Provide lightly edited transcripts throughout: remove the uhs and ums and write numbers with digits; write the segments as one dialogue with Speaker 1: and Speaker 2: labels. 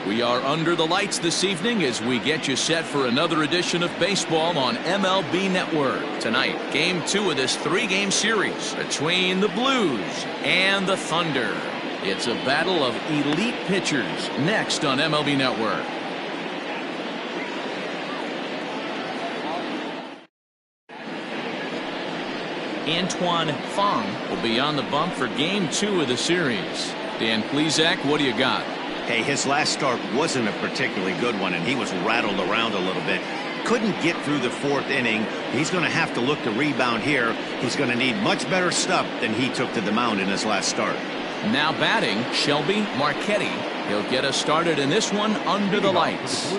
Speaker 1: We are under the lights this evening as we get you set for another edition of baseball on MLB Network. Tonight, Game 2 of this 3-game series between the Blues and the Thunder. It's a battle of elite pitchers next on MLB Network. Antoine Fong will be on the bump for Game 2 of the series. Dan Plesac, what do you got?
Speaker 2: Hey, his last start wasn't a particularly good one, and he was rattled around a little bit. Couldn't get through the 4th inning. He's going to have to look to rebound here. He's going to need much better stuff than he took to the mound in his last start.
Speaker 1: Now batting, Shelby Marchetti. He'll get us started in this one under the lights.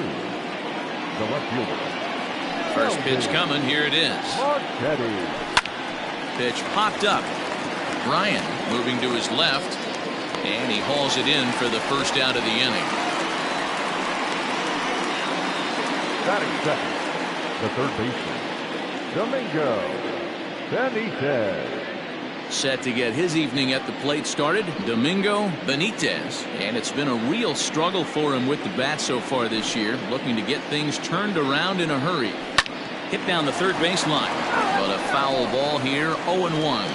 Speaker 1: First pitch coming. Here it is. Pitch popped up. Bryant moving to his left. And he hauls it in for the first out of the inning.
Speaker 3: Batting second, the third baseman, Domingo Benitez.
Speaker 1: Set to get his evening at the plate started, Domingo Benitez. And it's been a real struggle for him with the bat so far this year, looking to get things turned around in a hurry. Hit down the third baseline, but a foul ball here, 0-1.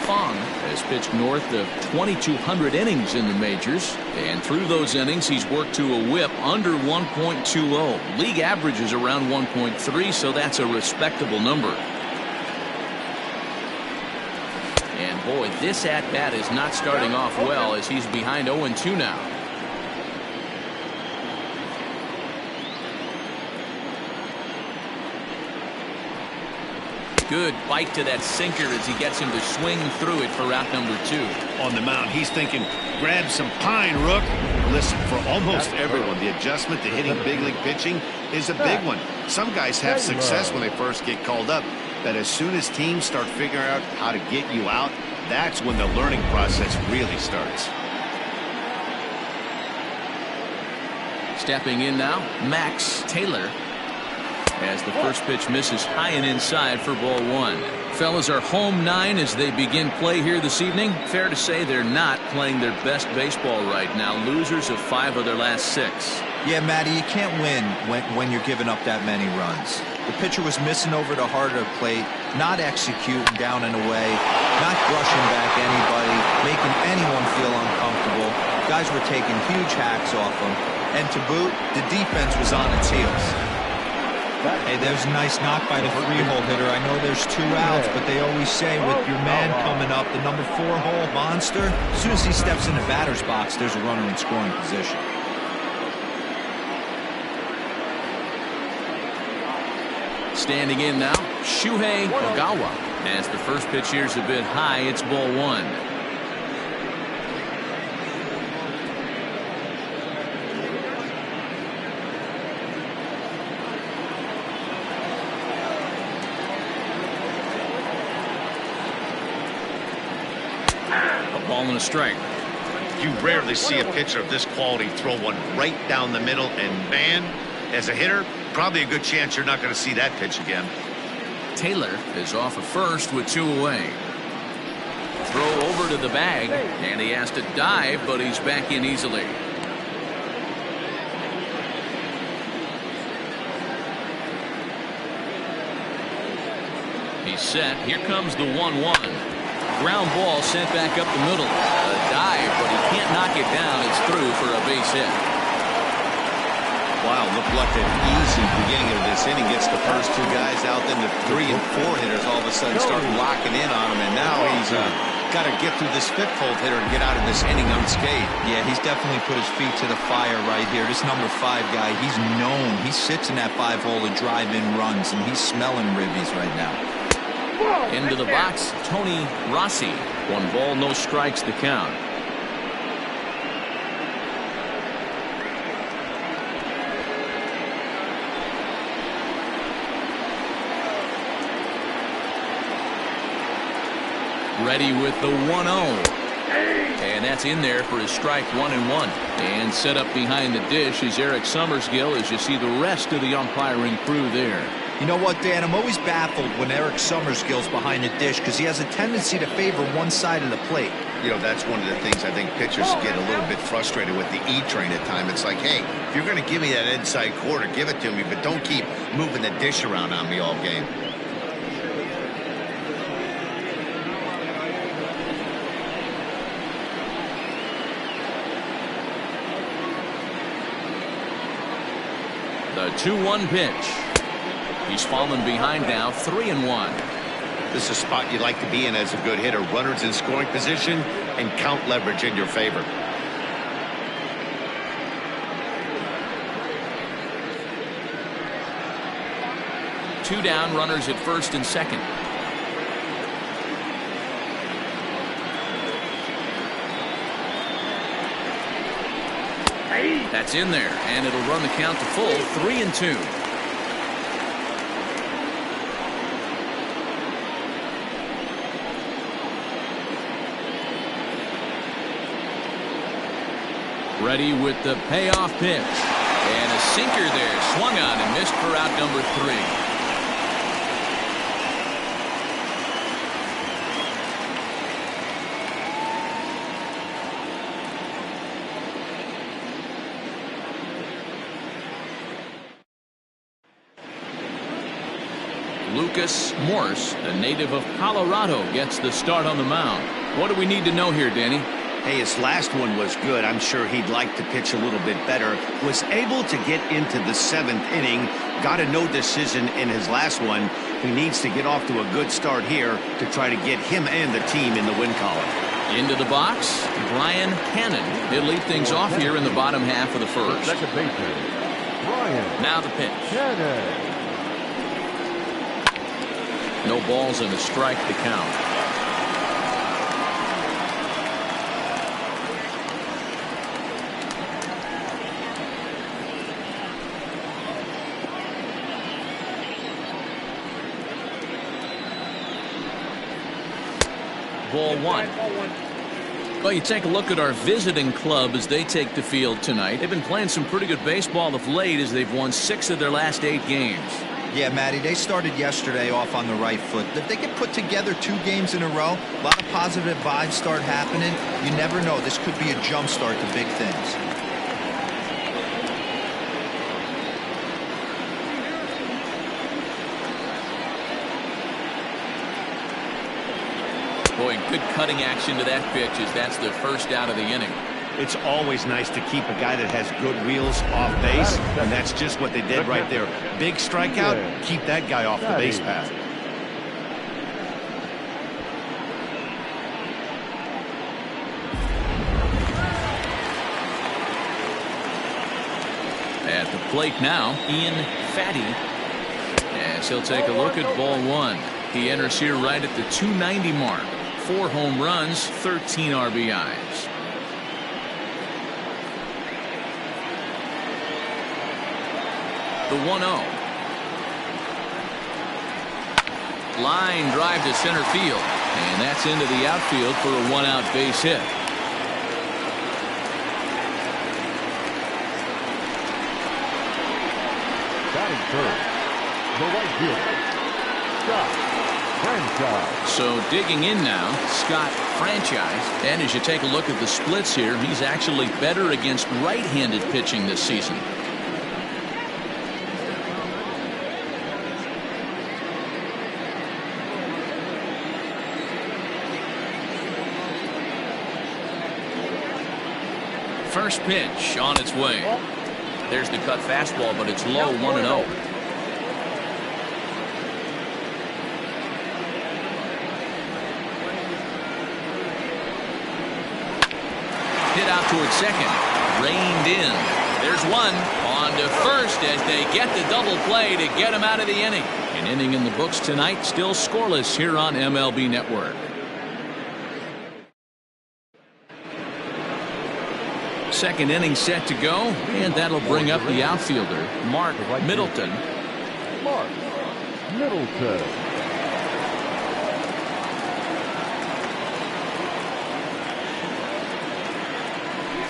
Speaker 1: Fong has pitched north of 2,200 innings in the majors, and through those innings he's worked to a whip under 1.20. League average is around 1.3, so that's a respectable number. And boy, this at-bat is not starting off well as he's behind 0-2 now. Good bite to that sinker as he gets him to swing through it for out number 2.
Speaker 2: On the mound, he's thinking, grab some pine, Rook. Listen, for almost everyone, the adjustment to hitting big league pitching is a big one. Some guys have success when they first get called up, but as soon as teams start figuring out how to get you out, that's when the learning process really starts.
Speaker 1: Stepping in now, Max Taylor. As the first pitch misses high and inside for ball 1. Fellas, are home 9 as they begin play here this evening. Fair to say they're not playing their best baseball right now. Losers of 5 of their last 6.
Speaker 4: Yeah, Matty, you can't win when you're giving up that many runs. The pitcher was missing over the heart of the plate, not executing down and away, not brushing back anybody, making anyone feel uncomfortable. Guys were taking huge hacks off him. And to boot, the defense was on its heels. Hey, there's a nice knock by the 3-hole hitter. I know there's 2 outs, but they always say with your man coming up, the number 4-hole monster, as soon as he steps in the batter's box, there's a runner in scoring position.
Speaker 1: Standing in now, Shuhei Ogawa. As the first pitch here's a bit high, it's ball 1. Ball and a strike.
Speaker 2: You rarely see a pitcher of this quality throw one right down the middle, and man, as a hitter, probably a good chance you're not going to see that pitch again.
Speaker 1: Taylor is off at first with 2 away. Throw over to the bag, and he has to dive, but he's back in easily. He's set. Here comes the 1-1. Ground ball sent back up the middle. A dive, but he can't knock it down. It's through for a base hit.
Speaker 2: Wow, looked like an easy beginning of this inning. Gets the first 2 guys out, then the 3 and 4 hitters all of a sudden start locking in on him, and now he's got to get through this 5th-hole hitter and get out of this inning unscathed.
Speaker 4: Yeah, he's definitely put his feet to the fire right here. This number 5 guy, he's known. He sits in that 5-hole to drive in runs, and he's smelling ribbies right now.
Speaker 1: Into the box, Tony Rossi. 1 ball, no strikes, the count. Ready with the 1-0. And that's in there for his strike 1-1. And set up behind the dish is Eric Summersgill as you see the rest of the umpiring crew there.
Speaker 4: You know what, Dan? I'm always baffled when Eric Summers goes behind the dish because he has a tendency to favor one side of the plate.
Speaker 2: You know, that's one of the things I think pitchers get a little bit frustrated with the E-train at times. It's like, hey, if you're going to give me that inside quarter, give it to me, but don't keep moving the dish around on me all game.
Speaker 1: The 2-1 pitch. He's fallen behind now, 3-1.
Speaker 2: This is a spot you'd like to be in as a good hitter. Runners in scoring position and count leverage in your favor.
Speaker 1: Two down, runners at first and second. That's in there, and it'll run the count to full, 3-2. Ready with the payoff pitch. And a sinker there. Swung on and missed for out number 3. Lucas Morse, a native of Colorado, gets the start on the mound. What do we need to know here, Danny?
Speaker 2: Hey, his last one was good. I'm sure he'd like to pitch a little bit better. Was able to get into the 7th inning. Got a no decision in his last one. He needs to get off to a good start here to try to get him and the team in the win column.
Speaker 1: Into the box, Brian Cannon. He'll lead things off here in the bottom half of the first.
Speaker 3: Second baseman, Brian.
Speaker 1: Now the pitch.
Speaker 3: Cannon.
Speaker 1: No balls and a strike to count. Ball one. Well, you take a look at our visiting club as they take the field tonight. They've been playing some pretty good baseball of late as they've won 6 of their last 8 games.
Speaker 4: Yeah, Matty, they started yesterday off on the right foot. If they get put together 2 games in a row, a lot of positive vibes start happening. You never know. This could be a jump start to big things.
Speaker 1: Boy, good cutting action to that pitch as that's the first out of the inning.
Speaker 2: It's always nice to keep a guy that has good wheels off base, and that's just what they did right there. Big strikeout, keep that guy off the base path.
Speaker 1: At the plate now, Ian Fatty, as he'll take a look at ball one. He enters here right at the 290 mark. 4 home runs, 13 RBIs. The 1-0. Line drive to center field, and that's into the outfield for a 1-out base hit.
Speaker 3: Batting third, the right fielder, Scott Franchise.
Speaker 1: So digging in now, Scott Franchise. And as you take a look at the splits here, he's actually better against right-handed pitching this season. First pitch on its way. There's the cut fastball, but it's low, 1-0. Hit out toward second. Reined in. There's one. On to first as they get the double play to get him out of the inning. An inning in the books tonight, still scoreless here on MLB Network. Second inning set to go, and that'll bring up the outfielder, Mark Middleton.
Speaker 3: Mark Middleton.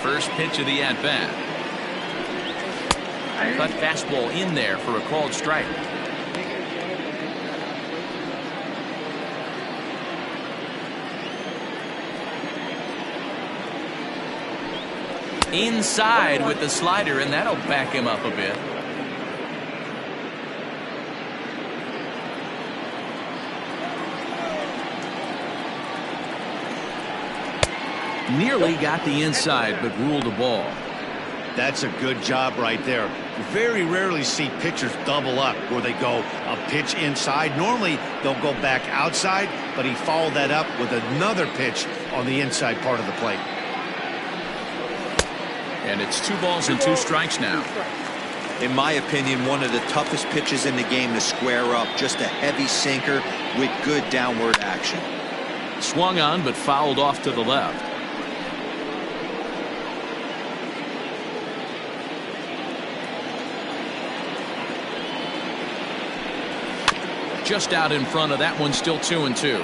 Speaker 1: First pitch of the at-bat. Cut fastball in there for a called strike. inside with the slider, and that'll back him up a bit. Nearly got the inside, but ruled a ball.
Speaker 2: That's a good job right there. Very rarely see pitchers double up where they go a pitch inside. Normally they'll go back outside, but he followed that up with another pitch on the inside part of the plate.
Speaker 1: And it's 2 balls and 2 strikes now.
Speaker 4: In my opinion, one of the toughest pitches in the game to square up. Just a heavy sinker with good downward action.
Speaker 1: Swung on, but fouled off to the left. Just out in front of that one, still 2-2.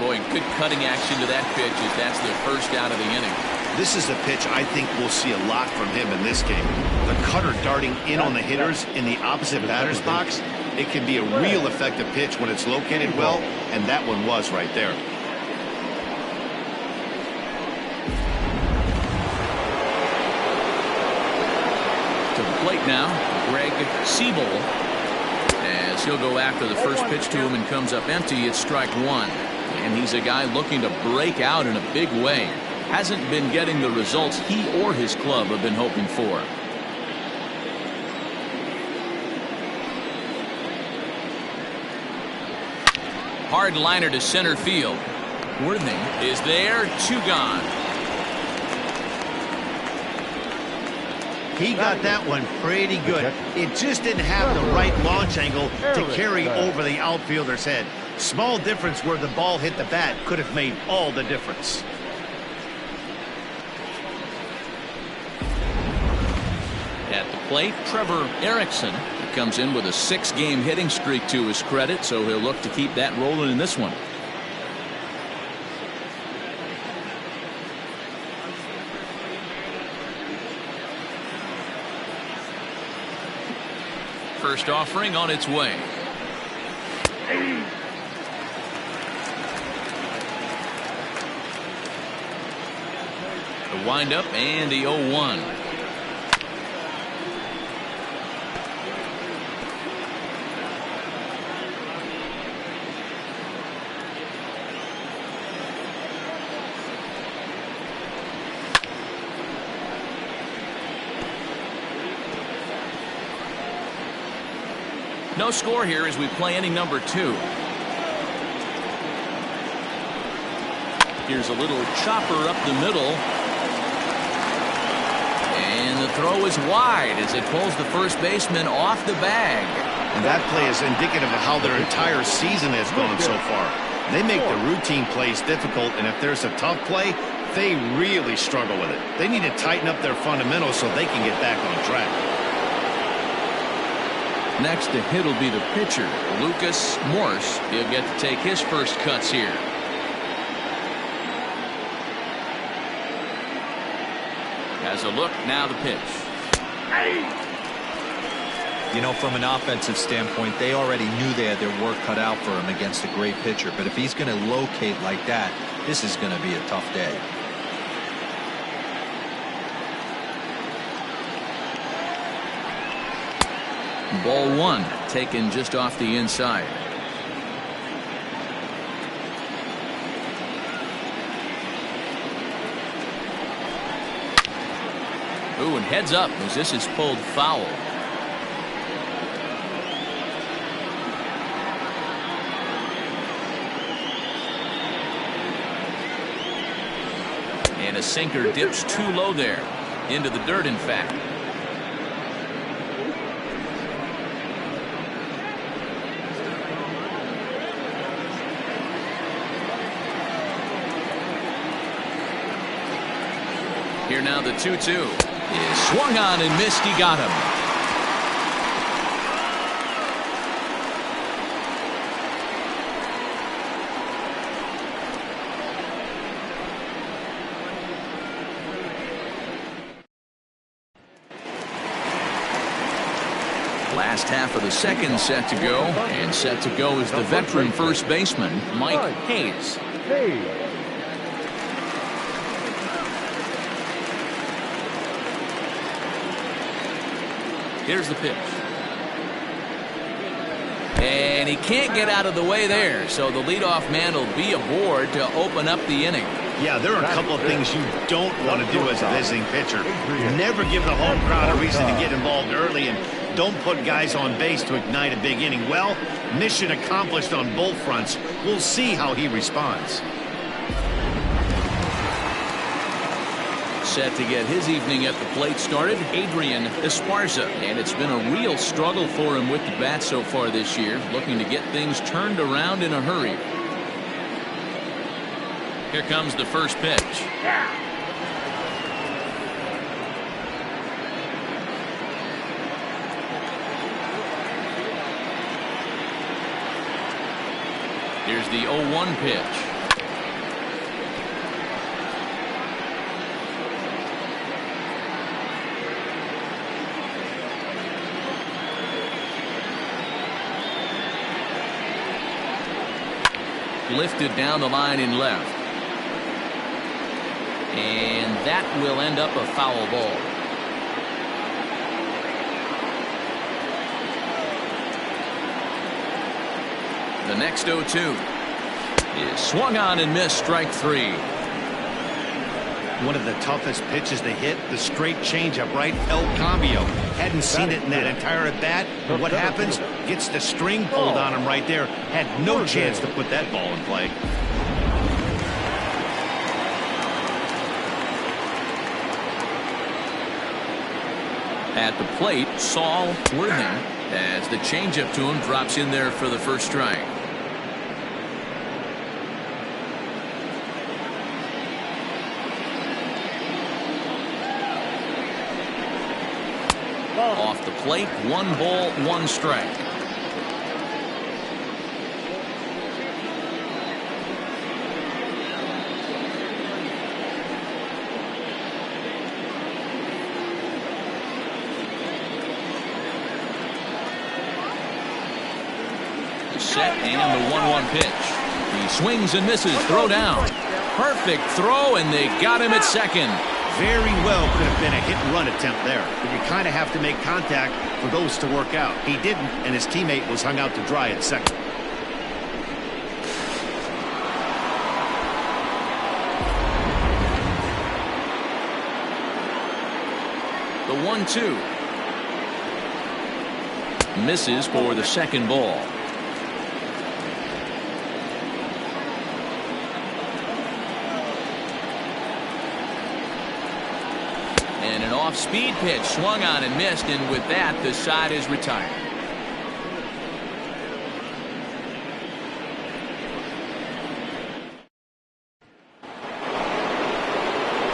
Speaker 1: Boy, good cutting action to that pitch as that's the first out of the inning.
Speaker 2: This is a pitch I think we'll see a lot from him in this game. The cutter darting in on the hitters in the opposite batter's box. It can be a real effective pitch when it's located well, and that one was right there.
Speaker 1: Plate now, Greg Siebel, as he'll go after the first pitch to him and comes up empty. It's strike 1, and he's a guy looking to break out in a big way. Hasn't been getting the results he or his club have been hoping for. Hard liner to center field. Worthing is there, 2 gone.
Speaker 2: He got that one pretty good. It just didn't have the right launch angle to carry over the outfielder's head. Small difference where the ball hit the bat could have made all the difference.
Speaker 1: At the plate, Trevor Erickson comes in with a 6-game hitting streak to his credit, so he'll look to keep that rolling in this one. First offering on its way. The windup and the 0-1. No score here as we play inning number 2. Here's a little chopper up the middle. And the throw is wide as it pulls the first baseman off the bag.
Speaker 2: And that play is indicative of how their entire season has gone so far. They make the routine plays difficult, and if there's a tough play, they really struggle with it. They need to tighten up their fundamentals so they can get back on track.
Speaker 1: Next to hit will be the pitcher, Lucas Morse. He'll get to take his first cuts here. Has a look, now the pitch.
Speaker 4: You know, from an offensive standpoint, they already knew they had their work cut out for him against a great pitcher. But if he's going to locate like that, this is going to be a tough day.
Speaker 1: Ball 1 taken just off the inside. Ooh, and heads up as this is pulled foul. And a sinker dips too low there. Into the dirt, in fact. Here now the 2-2 is swung on and missed. He got him. Last half of the second set to go, and set to go is the veteran first baseman, Mike Hayes. Here's the pitch. And he can't get out of the way there, so the leadoff man will be aboard to open up the inning.
Speaker 2: Yeah, there are a couple of things you don't want to do as a visiting pitcher. Never give the home crowd a reason to get involved early, and don't put guys on base to ignite a big inning. Well, mission accomplished on both fronts. We'll see how he responds.
Speaker 1: Set to get his evening at the plate started, Adrian Esparza. And it's been a real struggle for him with the bat so far this year, looking to get things turned around in a hurry. Here comes the first pitch. Here's the 0-1 pitch. Lifted down the line in left. And that will end up a foul ball. The next 0-2 is swung on and missed, strike three.
Speaker 2: One of the toughest pitches to hit, the straight changeup, right? El Cambio. Hadn't seen it in that entire at bat. But what happens? Gets the string pulled on him right there. Had no chance to put that ball in play.
Speaker 1: At the plate, Saul Worthing, as the changeup to him drops in there for the first strike. Off the plate, 1 ball, 1 strike. The set and the 1-1 pitch. He swings and misses, throw down. Perfect throw, and they got him at second.
Speaker 2: Very well could have been a hit-and-run attempt there. But you kind of have to make contact for those to work out. He didn't, and his teammate was hung out to dry at second.
Speaker 1: The 1-2. Misses for the second ball. And an off-speed pitch swung on and missed, and with that, the side is retired.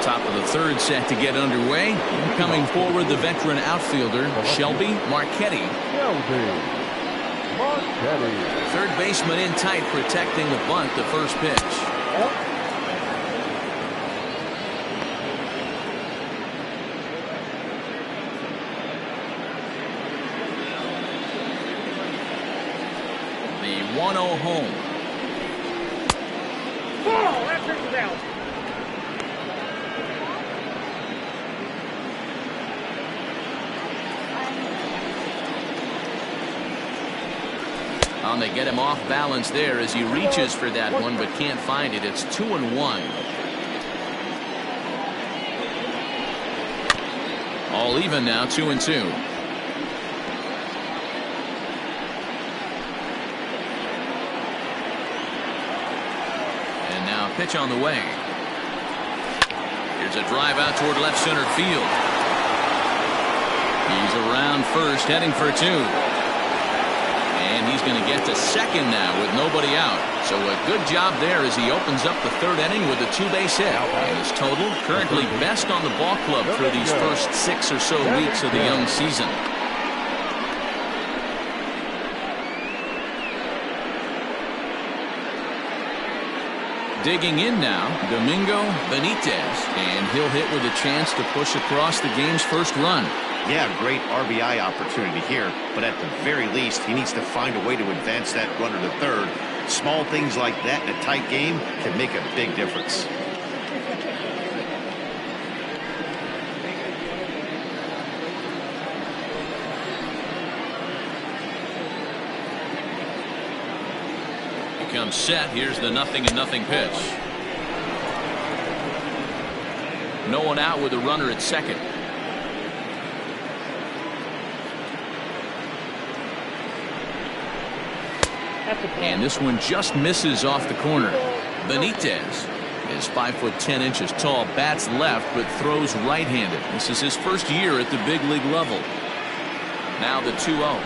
Speaker 1: Top of the third set to get underway. Coming forward, the veteran outfielder, Shelby Marchetti. Third baseman in tight, protecting the bunt, the first pitch. The 1-0 home.
Speaker 5: That pitch is out.
Speaker 1: And they get him off balance there as he reaches for that one but can't find it. It's 2-1. All even now, 2-2. And now pitch on the way. Here's a drive out toward left center field. He's around first, heading for 2. And he's going to get to second now with nobody out. So a good job there as he opens up the third inning with a 2-base hit. And his total currently best on the ball club through these first 6 or so weeks of the young season. Digging in now, Domingo Benitez, and he'll hit with a chance to push across the game's first run.
Speaker 2: Yeah, great RBI opportunity here, but at the very least, he needs to find a way to advance that runner to third. Small things like that in a tight game can make a big difference.
Speaker 1: Comes set. Here's the 0-0 pitch. No one out with a runner at second. And this one just misses off the corner. Benitez is 5'10" tall, bats left but throws right-handed. This is his first year at the big league level. Now the 2-0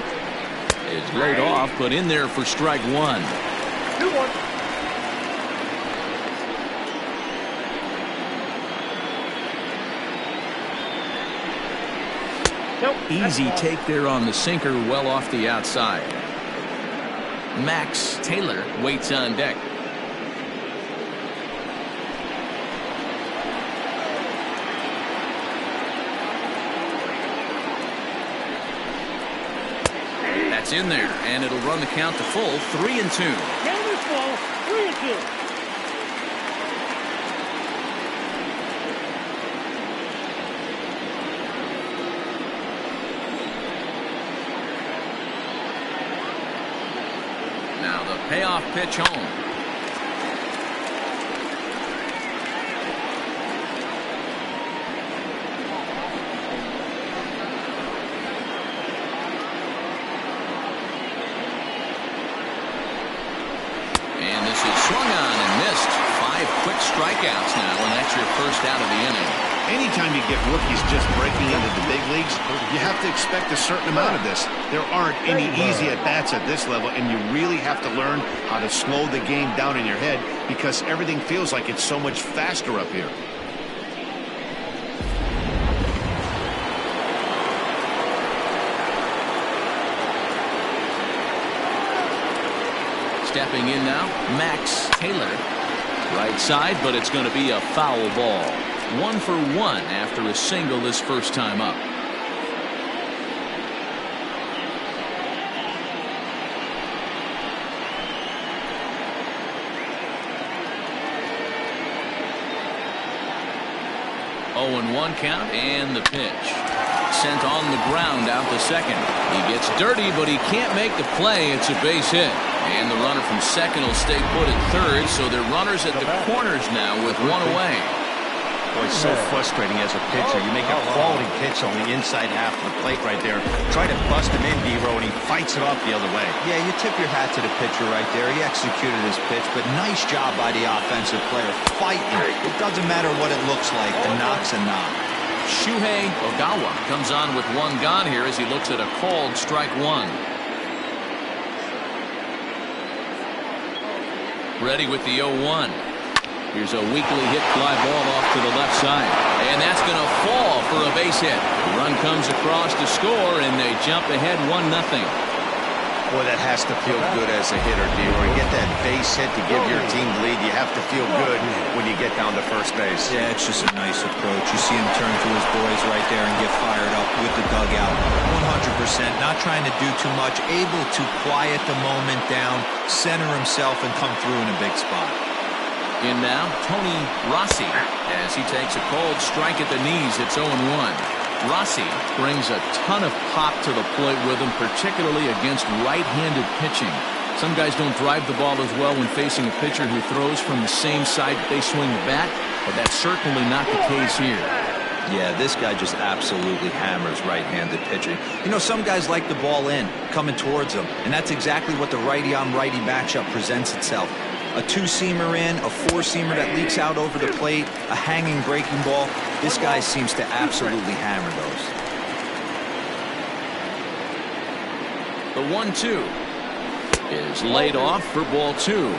Speaker 1: is laid off, but in there for strike one.
Speaker 5: 2-1. Nope,
Speaker 1: easy take there on the sinker, well off the outside. Max Taylor waits on deck. That's in there, and it'll run the count to full, 3-2.
Speaker 5: Count is full, 3-2.
Speaker 1: Now the payoff pitch home. And this is swung on and missed. 5 quick strikeouts now, and that's your first out of the inning.
Speaker 2: Anytime you get rookies just breaking into the big leagues, you have to expect a certain amount of this. There aren't any easy at-bats at this level, and you really have to learn how to slow the game down in your head because everything feels like it's so much faster up here.
Speaker 1: Stepping in now, Max Taylor. Right side, but it's going to be a foul ball. 1 for 1 after a single this first time up. Oh, and 1 count, and the pitch. Sent on the ground out to second. He gets dirty, but he can't make the play. It's a base hit. And the runner from second will stay put at third, so they're runners at the corners now with 1 away.
Speaker 2: Boy, it's so frustrating as a pitcher. You make a quality pitch on the inside half of the plate right there. Try to bust him in, D-Row, and he fights it off the other way.
Speaker 4: Yeah, you tip your hat to the pitcher right there. He executed his pitch, but nice job by the offensive player fighting. It doesn't matter what it looks like. The knock's a knock.
Speaker 1: Shuhei Ogawa comes on with 1 gone here as he looks at a called strike 1. Ready with the 0-1. Here's a weakly hit fly ball off to the left side. And that's going to fall for a base hit. The run comes across to score, and they jump ahead 1-0.
Speaker 2: Boy, that has to feel good as a hitter, D-Roy. You get that base hit to give your team the lead. You have to feel good when you get down to first base.
Speaker 4: Yeah, it's just a nice approach. You see him turn to his boys right there and get fired up with the dugout. 100%. Not trying to do too much. Able to quiet the moment down, center himself, and come through in a big spot.
Speaker 1: In now, Tony Rossi as he takes a cold strike at the knees. It's 0-1. Rossi brings a ton of pop to the plate with him, particularly against right-handed pitching. Some guys don't drive the ball as well when facing a pitcher who throws from the same side that they swing the bat, but that's certainly not the case here.
Speaker 4: Yeah, this guy just absolutely hammers right-handed pitching. You know, some guys like the ball in, coming towards them, and that's exactly what the righty-on-righty matchup presents itself. A 2-seamer in, a 4-seamer that leaks out over the plate, a hanging breaking ball. This guy seems to absolutely hammer
Speaker 1: The
Speaker 4: those.
Speaker 1: 1-2 is laid off for ball 2.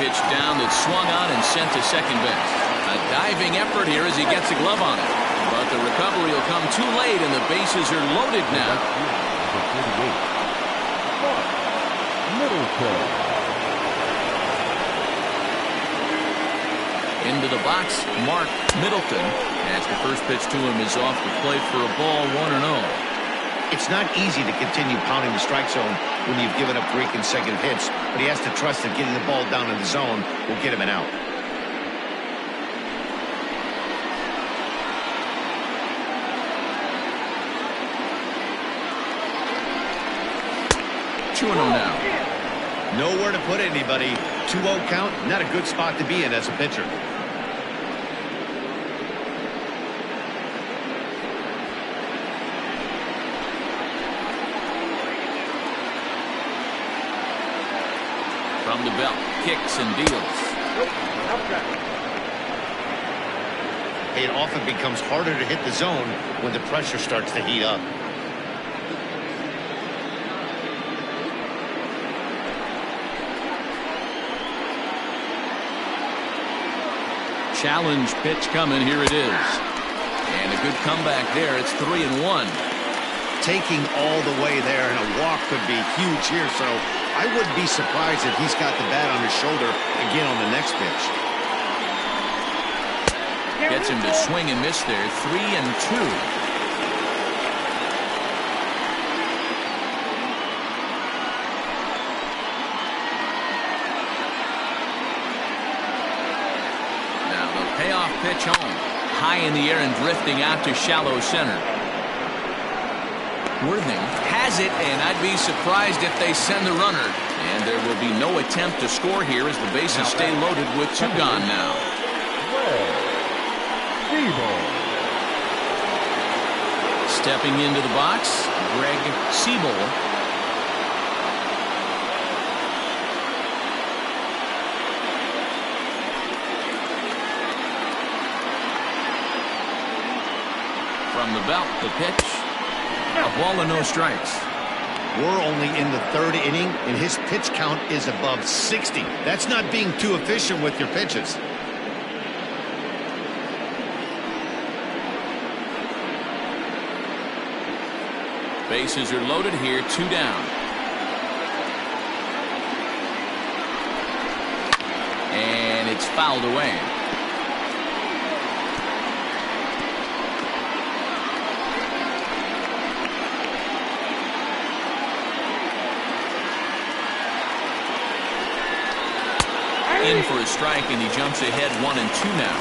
Speaker 1: pitch down that's swung on and sent to second base. A diving effort here as he gets a glove on it. But the recovery will come too late, and the bases are loaded now. Into the box, Mark Middleton, as the first pitch to him is off the plate for a ball, 1-0.
Speaker 2: It's not easy to continue pounding the strike zone when you've given up 3 consecutive hits, but he has to trust that getting the ball down in the zone will get him an out.
Speaker 1: Now.
Speaker 2: Nowhere to put anybody. 2-0 count, not a good spot to be in as a pitcher.
Speaker 1: From the belt, kicks and deals.
Speaker 2: It often becomes harder to hit the zone when the pressure starts to heat up.
Speaker 1: Challenge pitch coming. Here it is. And a good comeback there. It's 3-1.
Speaker 2: Taking all the way there, and a walk could be huge here, so I wouldn't be surprised if he's got the bat on his shoulder again on the next pitch.
Speaker 1: Gets him to swing and miss there. 3-2. Payoff pitch home. High in the air and drifting out to shallow center. Worthing has it, and I'd be surprised if they send the runner. And there will be no attempt to score here as the bases stay loaded with 2 gone now. Stepping into the box, Greg Siebel. From the belt, the pitch. A ball and no strikes.
Speaker 2: We're only in the 3rd inning, and his pitch count is above 60. That's not being too efficient with your pitches.
Speaker 1: Bases are loaded here, 2 down. And it's fouled away. In for a strike, and he jumps ahead 1-2 now.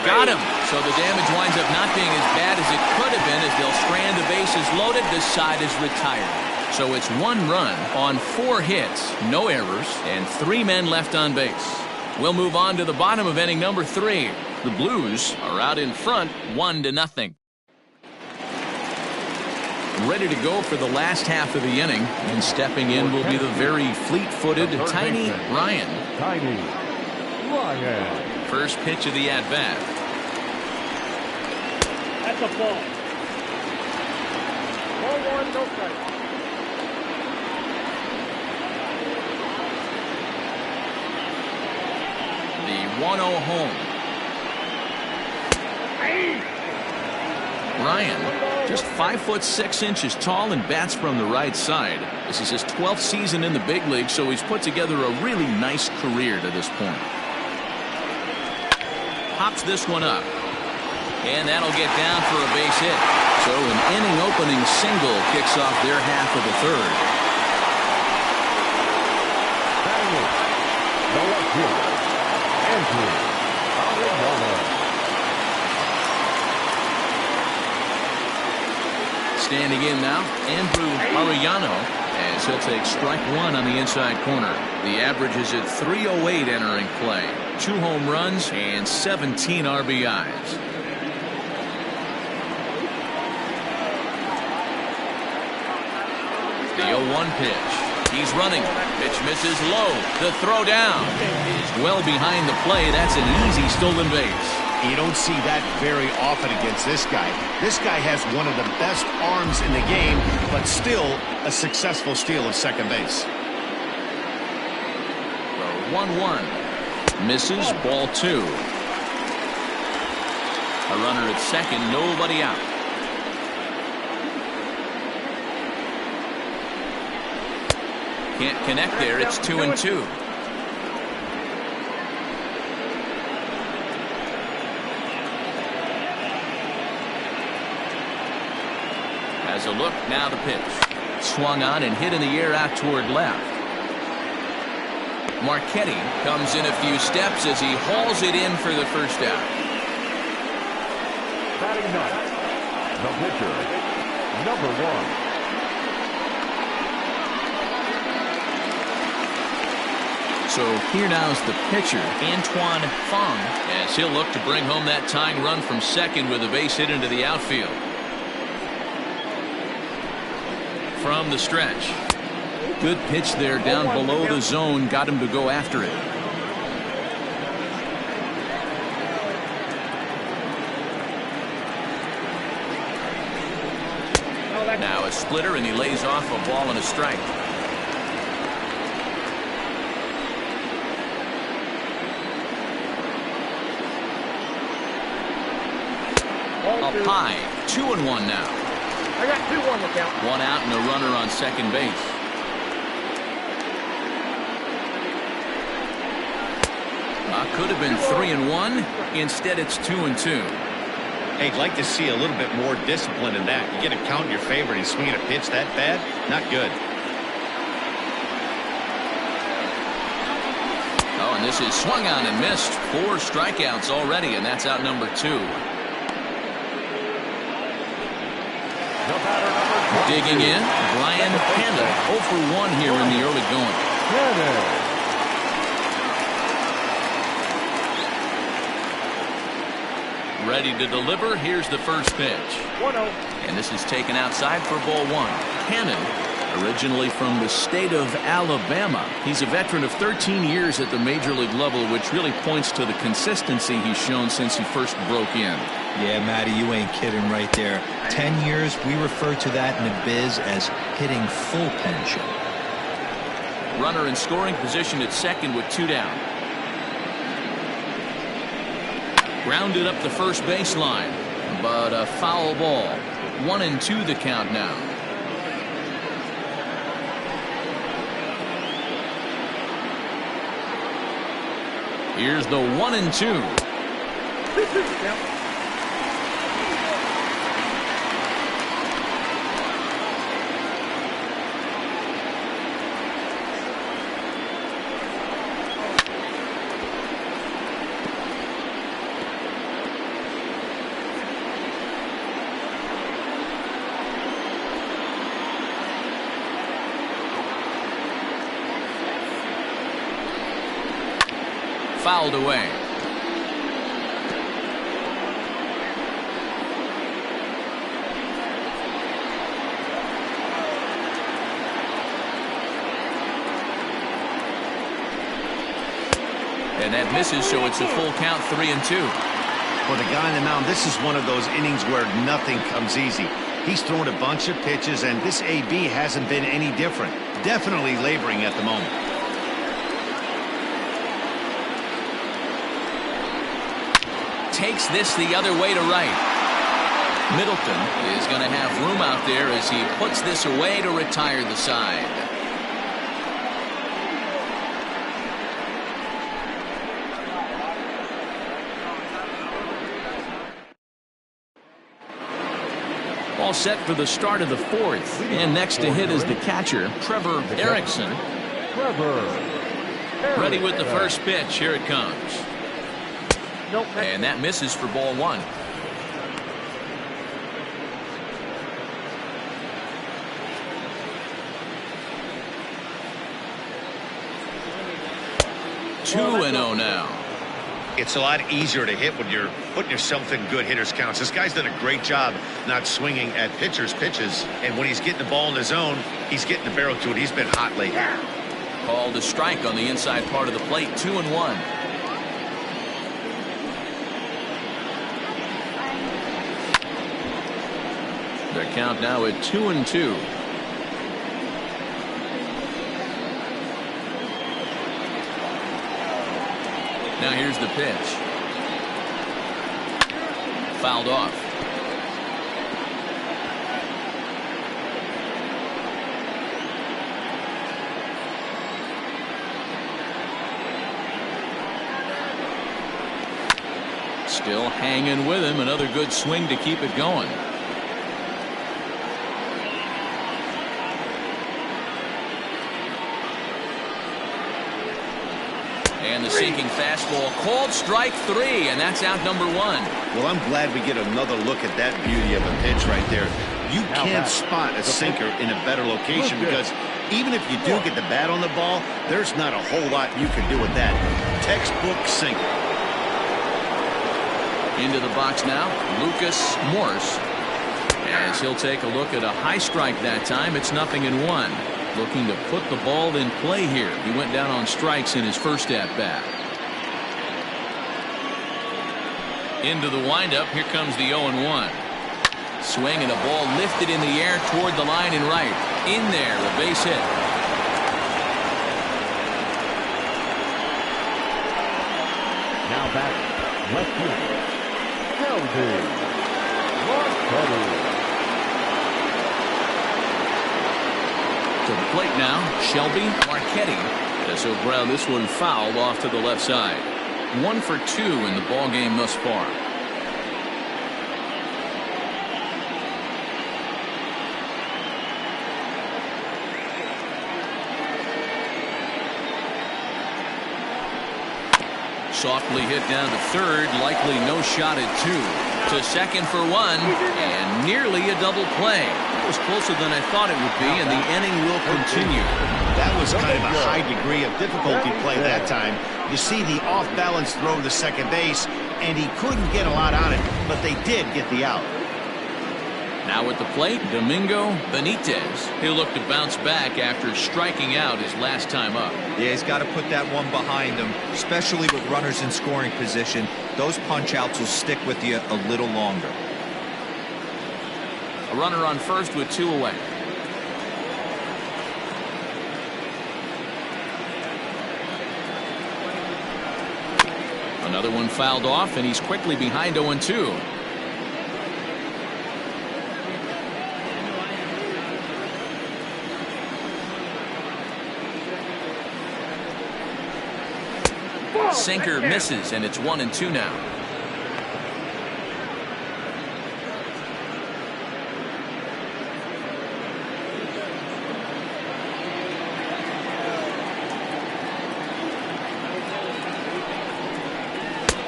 Speaker 1: Got him. So the damage winds up not being as bad as it could have been as they'll strand the bases loaded. This side is retired. So it's 1 run on 4 hits, no errors, and 3 men left on base. We'll move on to the bottom of inning number 3. The Blues are out in front 1-0. Ready to go for the last half of the inning, and stepping in will be the very fleet-footed Tiny Ryan. First pitch of the at-bat.
Speaker 5: That's a ball. 1-1, no strike.
Speaker 1: The 1-0 home. Ryan, just 5'6" tall and bats from the right side. This is his 12th season in the big league, so he's put together a really nice career to this point. Pops this one up. And that'll get down for a base hit. So an inning-opening single kicks off their half of the 3rd. Standing in now, Andrew Arellano, as he'll take strike 1 on the inside corner. The average is at .308 entering play. 2 home runs and 17 RBIs. The 0-1 pitch. He's running. Pitch misses low. The throw down is well behind the play. That's an easy stolen base.
Speaker 2: You don't see that very often against this guy. This guy has one of the best arms in the game, but still a successful steal of second base.
Speaker 1: 1-1. Misses, ball 2. A runner at second, nobody out. Can't connect there, it's 2-2. Has a look, now the pitch. Swung on and hit in the air out toward left. Marchetti comes in a few steps as he hauls it in for the first out.
Speaker 3: Batting ninth, the pitcher, number 1.
Speaker 1: So here now's the pitcher, Antoine Fong, as he'll look to bring home that tying run from second with a base hit into the outfield. From the stretch. Good pitch there down below the zone, got him to go after it. Now a splitter, and he lays off a ball and a strike. Up high, 2-1 now.
Speaker 5: I got 2 on the count.
Speaker 1: 1 out and a runner on second base. Could have been 3-1. Instead, it's 2-2.
Speaker 2: Hey, I'd like to see a little bit more discipline in that. You get a count in your favor and he's swinging a pitch that bad? Not good.
Speaker 1: Oh, and this is swung on and missed. 4 strikeouts already, and that's out number 2. Digging in, Brian Hanna, 0 for 1 here in the early going. Ready to deliver. Here's the first pitch.
Speaker 5: 1-0.
Speaker 1: And this is taken outside for ball 1. Hannon, originally from the state of Alabama. He's a veteran of 13 years at the major league level, which really points to the consistency he's shown since he first broke in.
Speaker 4: Yeah, Matty, you ain't kidding right there. 10 years, we refer to that in the biz as hitting full pension.
Speaker 1: Runner in scoring position at second with 2 down. Grounded up the first baseline, but a foul ball. 1-2 the count now. Here's the 1-2. Fouled away. And that misses, so it's a full count, 3-2.
Speaker 2: For the guy on the mound, this is one of those innings where nothing comes easy. He's thrown a bunch of pitches, and this AB hasn't been any different. Definitely laboring at the moment.
Speaker 1: Takes this the other way to right. Middleton is going to have room out there as he puts this away to retire the side. All set for the start of the 4th. And next to hit is the catcher, Trevor Erickson. Ready with the first pitch. Here it comes. And that misses for ball 1. Two and 0 now.
Speaker 2: It's a lot easier to hit when you're putting yourself in good hitters counts. This guy's done a great job not swinging at pitchers' pitches. And when he's getting the ball in the zone, he's getting the barrel to it. He's been hot lately.
Speaker 1: Called a strike on the inside part of the plate. 2-1. The count now at 2-2. Now here's the pitch. Fouled off. Still hanging with him. Another good swing to keep it going. And the sinking fastball called strike 3, and that's out number 1.
Speaker 2: Well, I'm glad we get another look at that beauty of a pitch right there. You can't spot a sinker in a better location because even if you do get the bat on the ball, there's not a whole lot you can do with that. Textbook sinker.
Speaker 1: Into the box now, Lucas Morse. As he'll take a look at a high strike that time. It's 0-1. Looking to put the ball in play here. He went down on strikes in his first at bat. Into the windup. Here comes the 0-1. Swing and a ball lifted in the air toward the line and right. In there, a base hit.
Speaker 3: Now back, left fielder, Shelby.
Speaker 1: To the plate now, Shelby Marchetti. As he'll ground this one fouled off to the left side. 1 for 2 in the ball game thus far. Softly hit down to third, likely no shot at 2. To second for 1, and nearly a double play. It was closer than I thought it would be, and the inning will continue.
Speaker 2: That was kind of a high degree of difficulty play that time. You see the off-balance throw to second base, and he couldn't get a lot on it, but they did get the out.
Speaker 1: Now at the plate, Domingo Benitez. He'll look to bounce back after striking out his last time up.
Speaker 4: Yeah, he's got to put that one behind him, especially with runners in scoring position. Those punch-outs will stick with you a little longer.
Speaker 1: A runner on first with 2 away. Another one fouled off, and he's quickly behind 0-2. Sinker misses, and it's 1-2 now.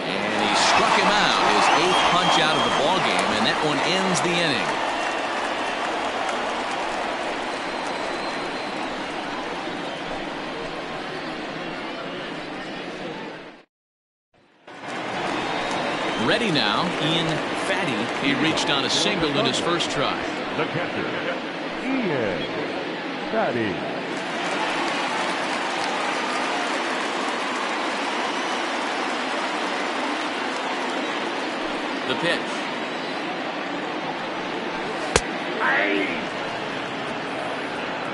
Speaker 1: And he struck him out, his 8th punch out of the ball game, and that one ends the inning. Ready now, Ian Fatty. He reached on a single in his first try.
Speaker 3: The catcher, Ian Fatty.
Speaker 1: The pitch.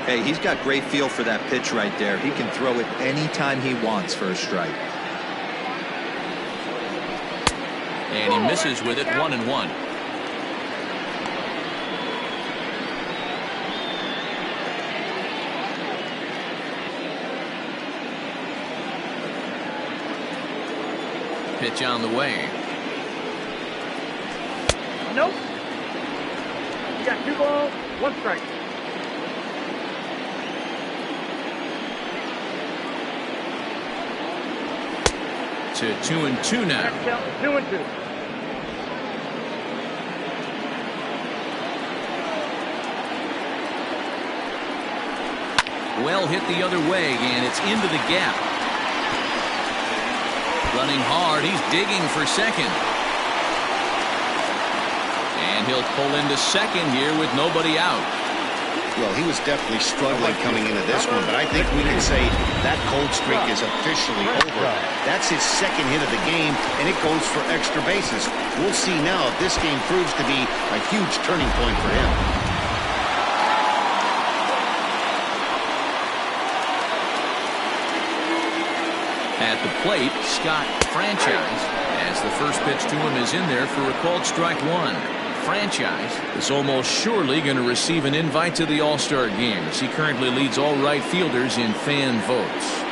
Speaker 4: Hey, he's got great feel for that pitch right there. He can throw it anytime he wants for a strike.
Speaker 1: And he misses with it, 1-1. Pitch on the way.
Speaker 5: Nope. You got 2 balls, 1 strike.
Speaker 1: To 2-2 now.
Speaker 5: Next count, 2-2.
Speaker 1: Well hit the other way, and it's into the gap. Running hard, he's digging for second. And he'll pull into second here with nobody out.
Speaker 2: Well, he was definitely struggling coming into this one, but I think we can say that cold streak is officially over. That's his second hit of the game, and it goes for extra bases. We'll see now if this game proves to be a huge turning point for him.
Speaker 1: At the plate, Scott Franchise, as the first pitch to him is in there for a called strike one. Franchise is almost surely going to receive an invite to the All-Star game, as he currently leads all right fielders in fan votes.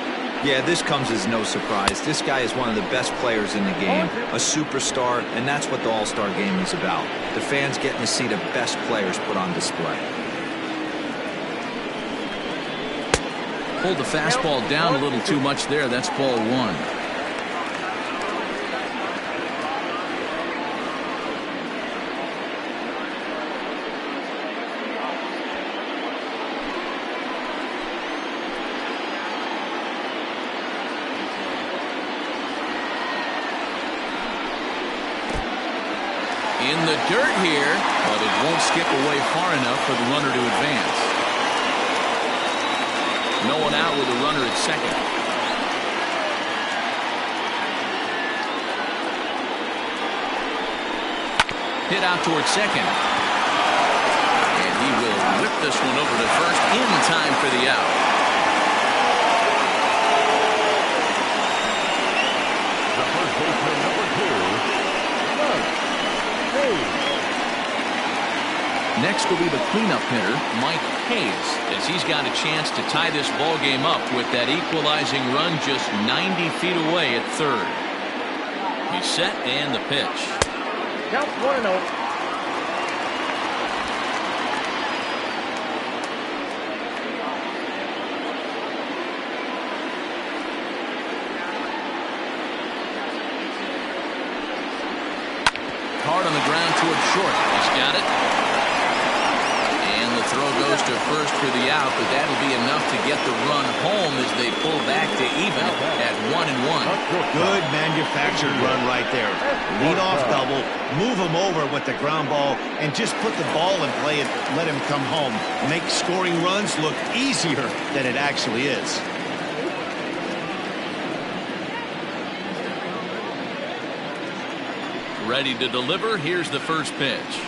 Speaker 4: Yeah, this comes as no surprise. This guy is one of the best players in the game, a superstar, and that's what the All-Star game is about. The fans getting to see the best players put on display.
Speaker 1: Pulled the fastball down a little too much there. That's ball one. In the dirt here, but it won't skip away far enough for the runner to advance. No one out with a runner at second. Hit out towards second. And he will whip this one over to first in time for the out.
Speaker 3: The first baseman, number 2.
Speaker 1: Next will be the cleanup hitter, Mike Hayes, as he's got a chance to tie this ball game up with that equalizing run just 90 feet away at third. He's set and the pitch.
Speaker 5: Count 1-0.
Speaker 1: Hard on the ground toward short. He's got it. And the throw goes to first for the out, but that'll be enough to get the run home as they pull back to even at 1-1.
Speaker 2: Good manufactured run right there. Lead off double, move him over with the ground ball, and just put the ball in play and let him come home. Make scoring runs look easier than it actually is.
Speaker 1: Ready to deliver. Here's the first pitch.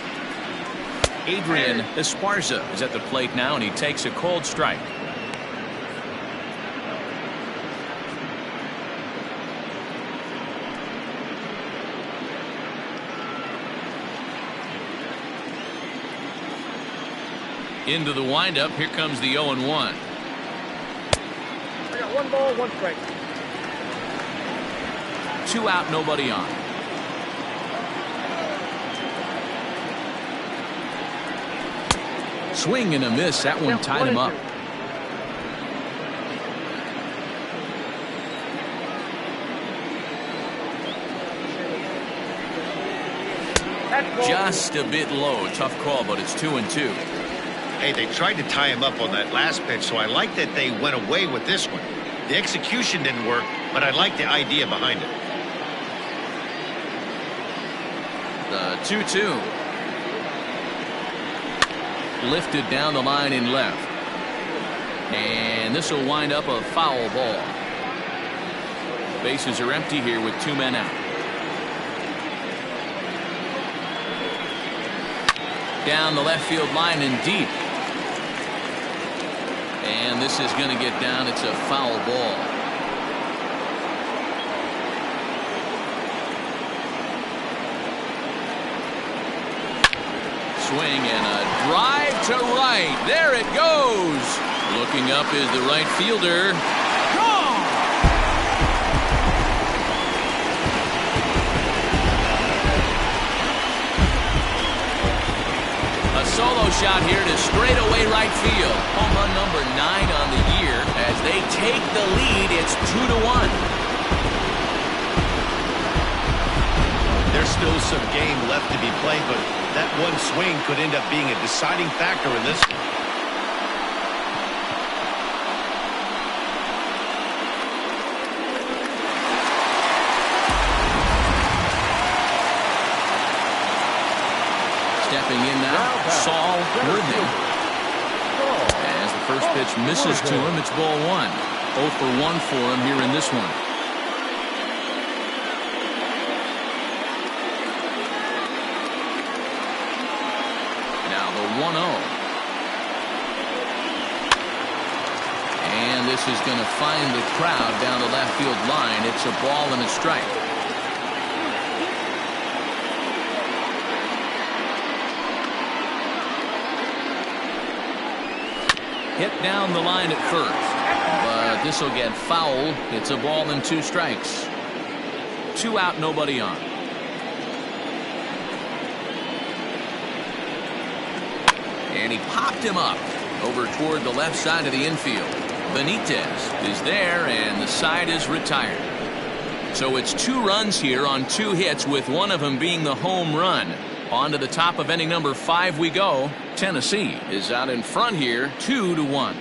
Speaker 1: Adrian Esparza is at the plate now, and he takes a called strike. Into the windup. Here comes the 0-1.
Speaker 5: I got 1 ball, 1 strike.
Speaker 1: 2 out, nobody on. Swing and a miss. That one tied him up. Just a bit low. Tough call, but it's 2-2.
Speaker 2: Hey, they tried to tie him up on that last pitch, so I like that they went away with this one. The execution didn't work, but I like the idea behind it.
Speaker 1: The 2-2. Lifted down the line in left. And this will wind up a foul ball. Bases are empty here with 2 men out. Down the left field line and deep. And this is going to get down. It's a foul ball. Swing and a drive to right. There it goes. Looking up is the right fielder. Gone! A solo shot here to straightaway right field. Home run number 9 on the year. As they take the lead, it's 2-1.
Speaker 2: There's still some game left to be played, but that one swing could end up being a deciding factor in this one.
Speaker 1: Stepping in now, Saul Worthing. pitch misses to him. It's ball one. 0 for 1 for him here in this one. Now the 1-0. And this is going to find the crowd down the left field line. It's a ball and a strike. Hit down the line at first, but this will get foul. It's a ball and 2 strikes. 2 out, nobody on. And he popped him up over toward the left side of the infield. Benitez is there, and the side is retired. So it's 2 runs here on 2 hits, with one of them being the home run. On to the top of inning number 5 we go. Tennessee is out in front here, 2-1.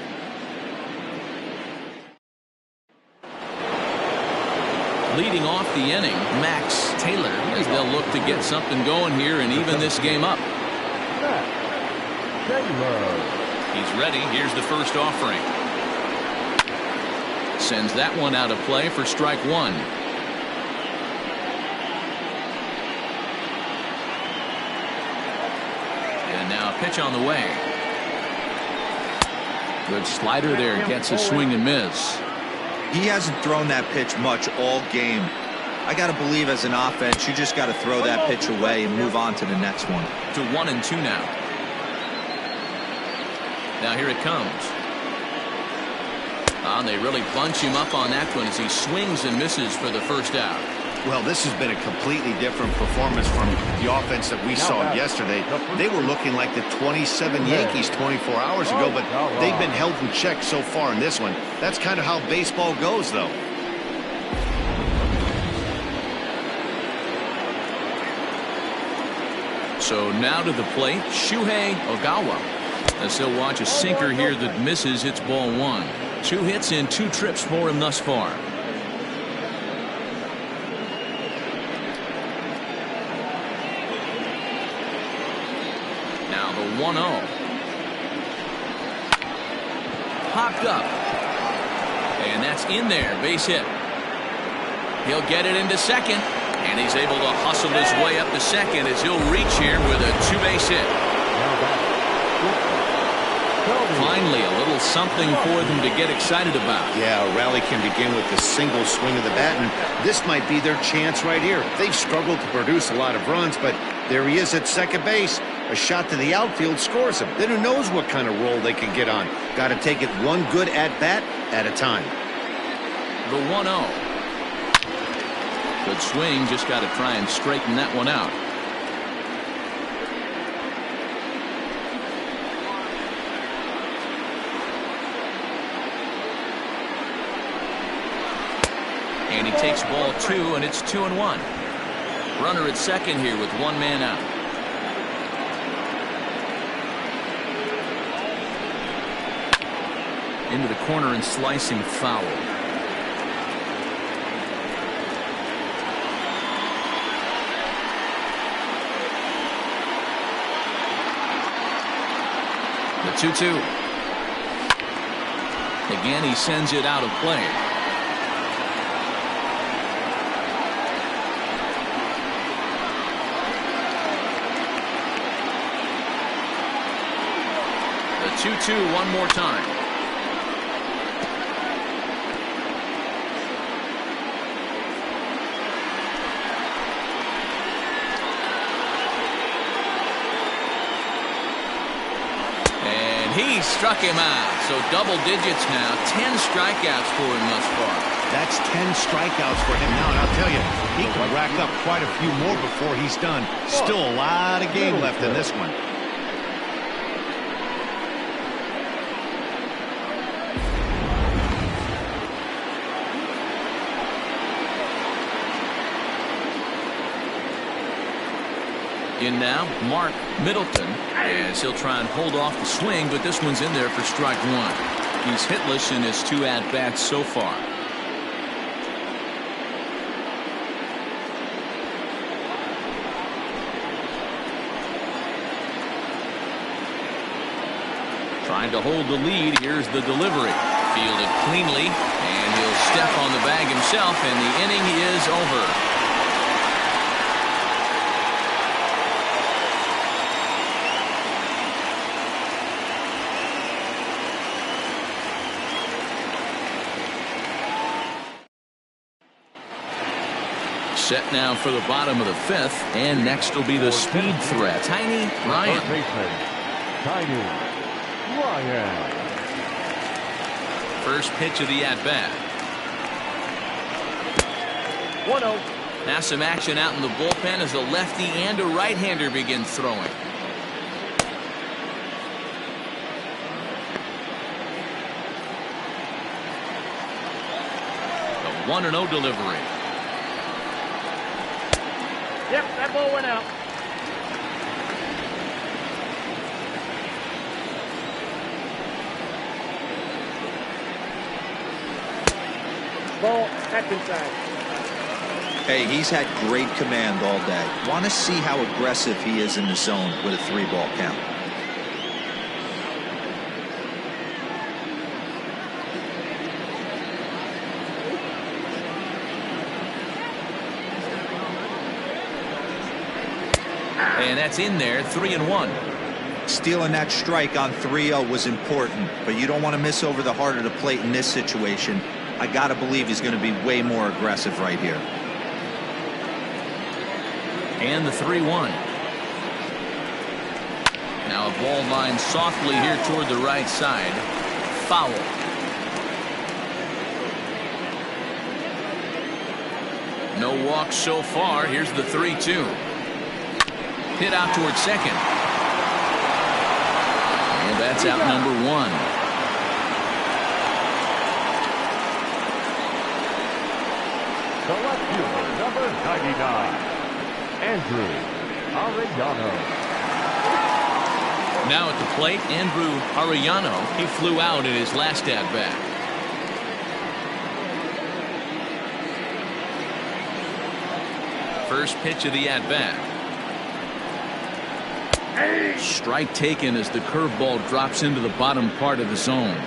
Speaker 1: Leading off the inning, Max Taylor, as they'll look to get something going here and even this game up. He's ready. Here's the first offering. Sends that one out of play for strike 1. And now a pitch on the way. Good slider there. Gets a swing and miss.
Speaker 4: He hasn't thrown that pitch much all game. I got to believe as an offense, you just got to throw that pitch away and move on to the next one.
Speaker 1: To 1-2 now. Now here it comes. They really bunch him up on that one as he swings and misses for the first out.
Speaker 2: Well, this has been a completely different performance from the offense that we saw yesterday. They were looking like the 27 Yankees 24 hours ago, but they've been held in check so far in this one. That's kind of how baseball goes, though.
Speaker 1: So now to the plate, Shuhei Ogawa. As he'll watch a sinker here that misses. It's ball 1. 2 hits in 2 trips for him thus far. Now the 1-0. Popped up. And that's in there. Base hit. He'll get it into second. And he's able to hustle his way up to second as he'll reach here with a 2-base hit. Finally, a little something for them to get excited about.
Speaker 2: Yeah, a rally can begin with a single swing of the bat, and this might be their chance right here. They've struggled to produce a lot of runs, but there he is at second base. A shot to the outfield scores him. Then who knows what kind of roll they can get on. Got to take it one good at-bat at a time.
Speaker 1: The 1-0. Good swing, just got to try and straighten that one out. And he takes ball 2, and it's 2-1. Runner at second here with 1 man out. Into the corner and slicing foul. The 2-2. Again, he sends it out of play. The 2-2 one more time. He struck him out. So double digits now. 10 strikeouts for him thus far.
Speaker 2: That's 10 strikeouts for him now. And I'll tell you, he can rack up quite a few more before he's done. Still a lot of game left in this one.
Speaker 1: In now, Mark Middleton, as he'll try and hold off the swing, but this one's in there for strike 1. He's hitless in his 2 at-bats so far. Trying Trying to hold the lead. Here's the delivery. Fielded cleanly, and he'll step on the bag himself, and the inning is over. Set now for the bottom of the fifth, and next will be the speed threat, Tiny Ryan.
Speaker 3: Tiny Ryan.
Speaker 1: First pitch of the at-bat.
Speaker 5: 1-0.
Speaker 1: Now some action out in the bullpen as a lefty and a right-hander begin throwing. The 1-0 delivery.
Speaker 5: Yep, that ball went out. Ball, that's inside.
Speaker 4: Hey, he's had great command all day. Want to see how aggressive he is in the zone with a 3-ball count.
Speaker 1: And that's in there, 3-1.
Speaker 4: Stealing that strike on 3-0 was important, but you don't want to miss over the heart of the plate in this situation. I got to believe he's going to be way more aggressive right here.
Speaker 1: And the 3-1. Now a ball line softly here toward the right side. Foul. No walks so far. Here's the 3-2. Hit out towards second. And that's out number 1.
Speaker 3: The left fielder, number 99, Andrew Arellano.
Speaker 1: Now at the plate, Andrew Arellano. He flew out in his last at-bat. First pitch of the at-bat. Strike taken as the curveball drops into the bottom part of the zone.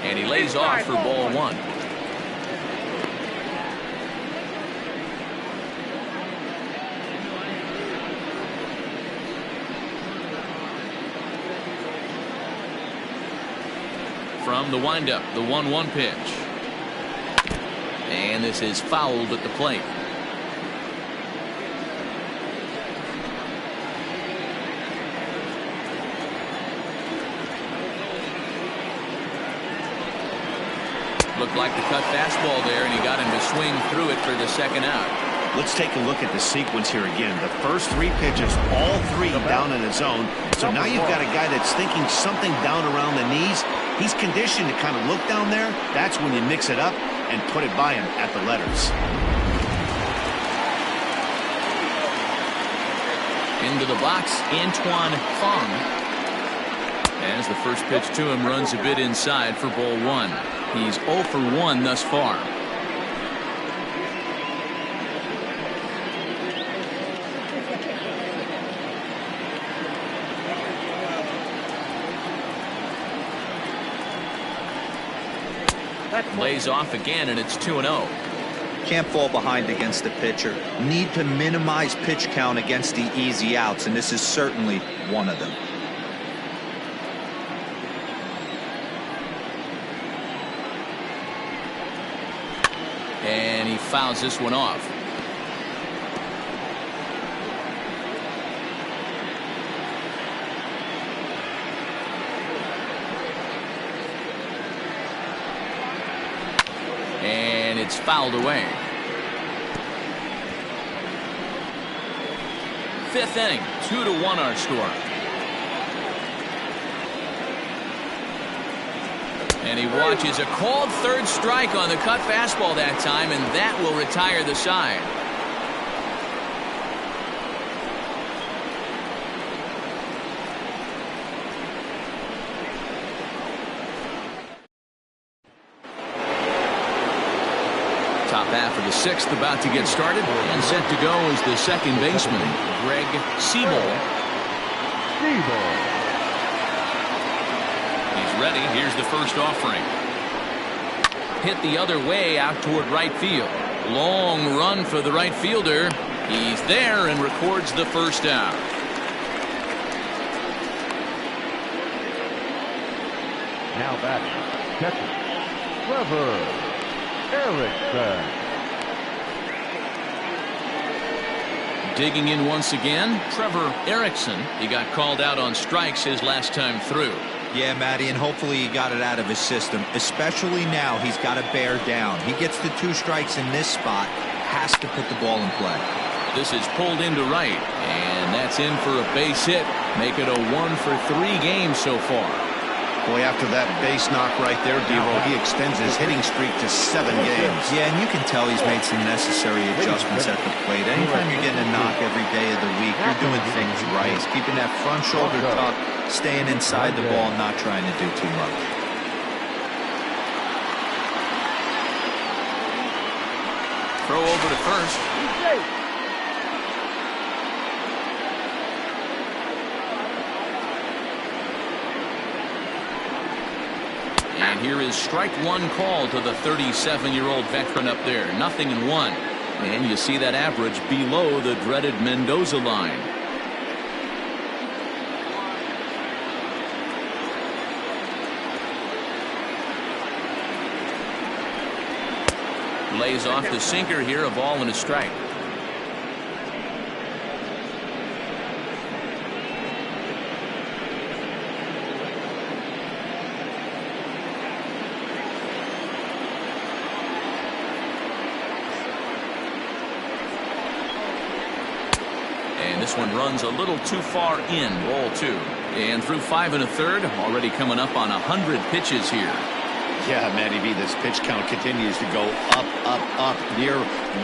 Speaker 1: And he lays off for ball 1. From the windup, the 1-1 pitch. And this is fouled at the plate. Looked like the cut fastball there, and he got him to swing through it for the second out.
Speaker 2: Let's take a look at the sequence here again. The first 3 pitches, all 3 down in the zone. So now you've got a guy that's thinking something down around the knees. He's conditioned to kind of look down there. That's when you mix it up and put it by him at the letters.
Speaker 1: Into the box, Antoine Fong. As the first pitch to him runs a bit inside for ball 1. He's 0 for 1 thus far. Lays off again, and it's 2-0.
Speaker 4: Can't fall behind against the pitcher. Need to minimize pitch count against the easy outs, and this is certainly one of them.
Speaker 1: And he fouls this one off. And it's fouled away. 5th inning, 2-1 our score. And he watches a called third strike on the cut fastball that time, and that will retire the side. Top Top half of the sixth about to get started, and set to go is the second baseman, Greg Siebel. He's ready. Here's the first offering. Hit the other way out toward right field. Long run for the right fielder. He's there and records the first out.
Speaker 3: Now batting, catcher, Trevor Erickson.
Speaker 1: Digging in once again, Trevor Erickson. He got called out on strikes his last time through.
Speaker 4: Yeah, Matty, and hopefully he got it out of his system, especially now he's got to bear down. He gets the 2 strikes in this spot, has to put the ball in play.
Speaker 1: This is pulled into right, and that's in for a base hit. Make it a 1-for-3 game so far.
Speaker 2: Boy, after that base knock right there, Devo, he extends his hitting streak to 7 games.
Speaker 4: Yeah, and you can tell he's made some necessary adjustments at the plate. Anytime you're getting a knock every day of the week, you're doing things right. He's keeping that front shoulder tucked, staying inside the ball, not trying to do too much.
Speaker 1: Throw over to first. And here is strike 1 call to the 37-year-old veteran up there. 0-1. And you see that average below the dreaded Mendoza line. Lays off the sinker here, a ball and a strike. And this one runs a little too far in, ball 2. And through 5 1/3, already coming up on 100 pitches here.
Speaker 2: Yeah, Matty B, this pitch count continues to go up, near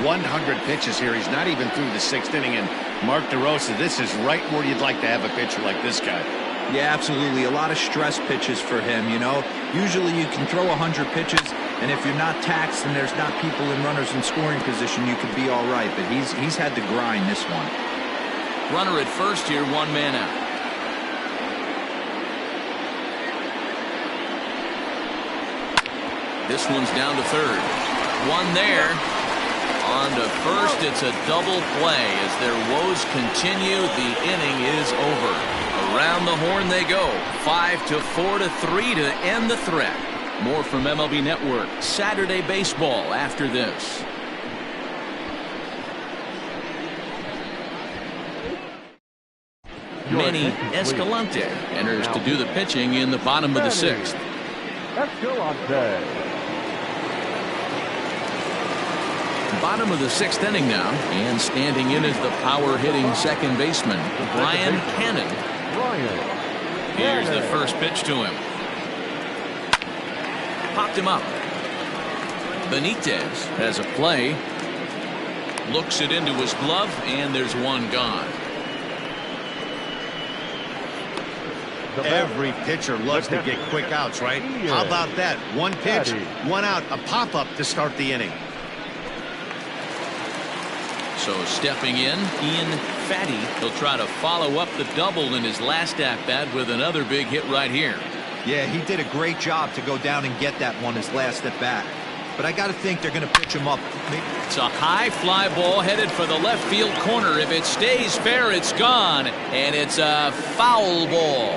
Speaker 2: 100 pitches here. He's not even through the 6th inning, and Mark DeRosa, this is right where you'd like to have a pitcher like this guy.
Speaker 4: Yeah, absolutely. A lot of stress pitches for him, you know. Usually you can throw 100 pitches, and if you're not taxed and there's not people in runners in scoring position, you could be all right. But he's had to grind this one.
Speaker 1: Runner at first here, 1 man out. This one's down to third. One there. On to first. It's a double play as their woes continue. The inning is over. Around the horn they go. 5-4-3 to end the threat. More from MLB Network Saturday Baseball after this. Manny Escalante enters to do the pitching in the bottom of the 6th.
Speaker 3: Escalante.
Speaker 1: Bottom of the 6th inning now, and standing in is the power-hitting second baseman, Brian Cannon. Here's the first pitch to him. Popped him up. Benitez has a play. Looks it into his glove, and there's one gone.
Speaker 2: Every pitcher loves to get quick outs, right? How about that? One pitch, 1 out, a pop-up to start the inning.
Speaker 1: So stepping in, Ian Fatty. He'll try to follow up the double in his last at-bat with another big hit right here.
Speaker 4: Yeah, he did a great job to go down and get that one his last at-bat. But I got to think they're going to pitch him up.
Speaker 1: It's a high fly ball headed for the left field corner. If it stays fair, it's gone. And it's a foul ball.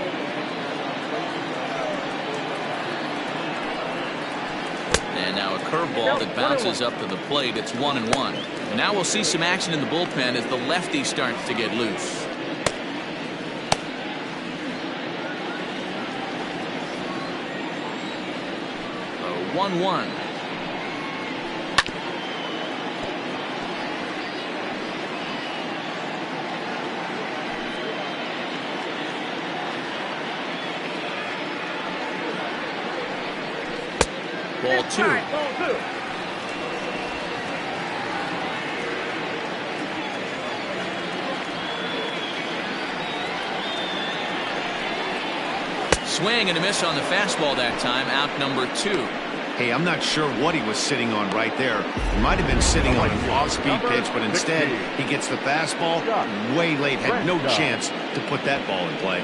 Speaker 1: And now a curveball that bounces up to the plate. It's 1-1. And now we'll see some action in the bullpen as the lefty starts to get loose. A 1-1. Ball 2. Swing and a miss on the fastball that time. Out number 2.
Speaker 2: Hey, I'm not sure what he was sitting on right there. He might have been sitting on an off-speed pitch, but instead he gets the fastball way late. Had no chance to put that ball in play.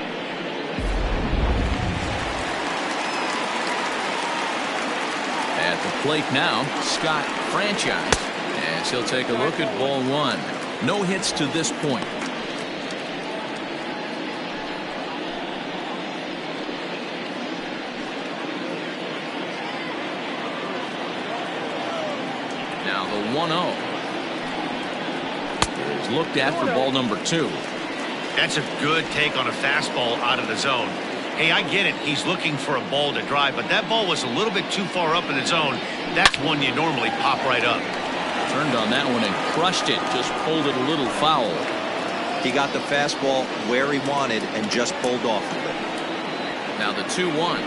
Speaker 1: At the plate now, Scott Franchise, as he'll take a look at ball one. No hits to this point. Now the 1-0 is looked at for ball number 2.
Speaker 2: That's a good take on a fastball out of the zone. Hey, I get it. He's looking for a ball to drive, but that ball was a little bit too far up in the zone. That's one you normally pop right up.
Speaker 1: Turned on that one and crushed it. Just pulled it a little foul.
Speaker 4: He got the fastball where he wanted and just pulled off of it.
Speaker 1: Now the 2-1.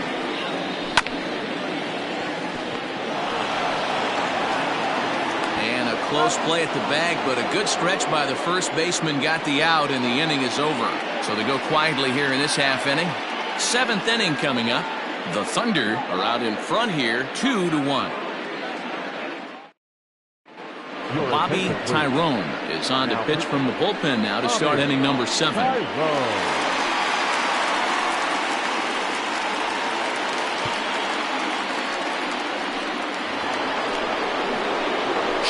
Speaker 1: And a close play at the bag, but a good stretch by the first baseman got the out, and the inning is over. So they go quietly here in this half inning. 7th inning coming up. The Thunder are out in front here, 2-1. Bobby Tyrone is on to pitch from the bullpen now to start inning number 7.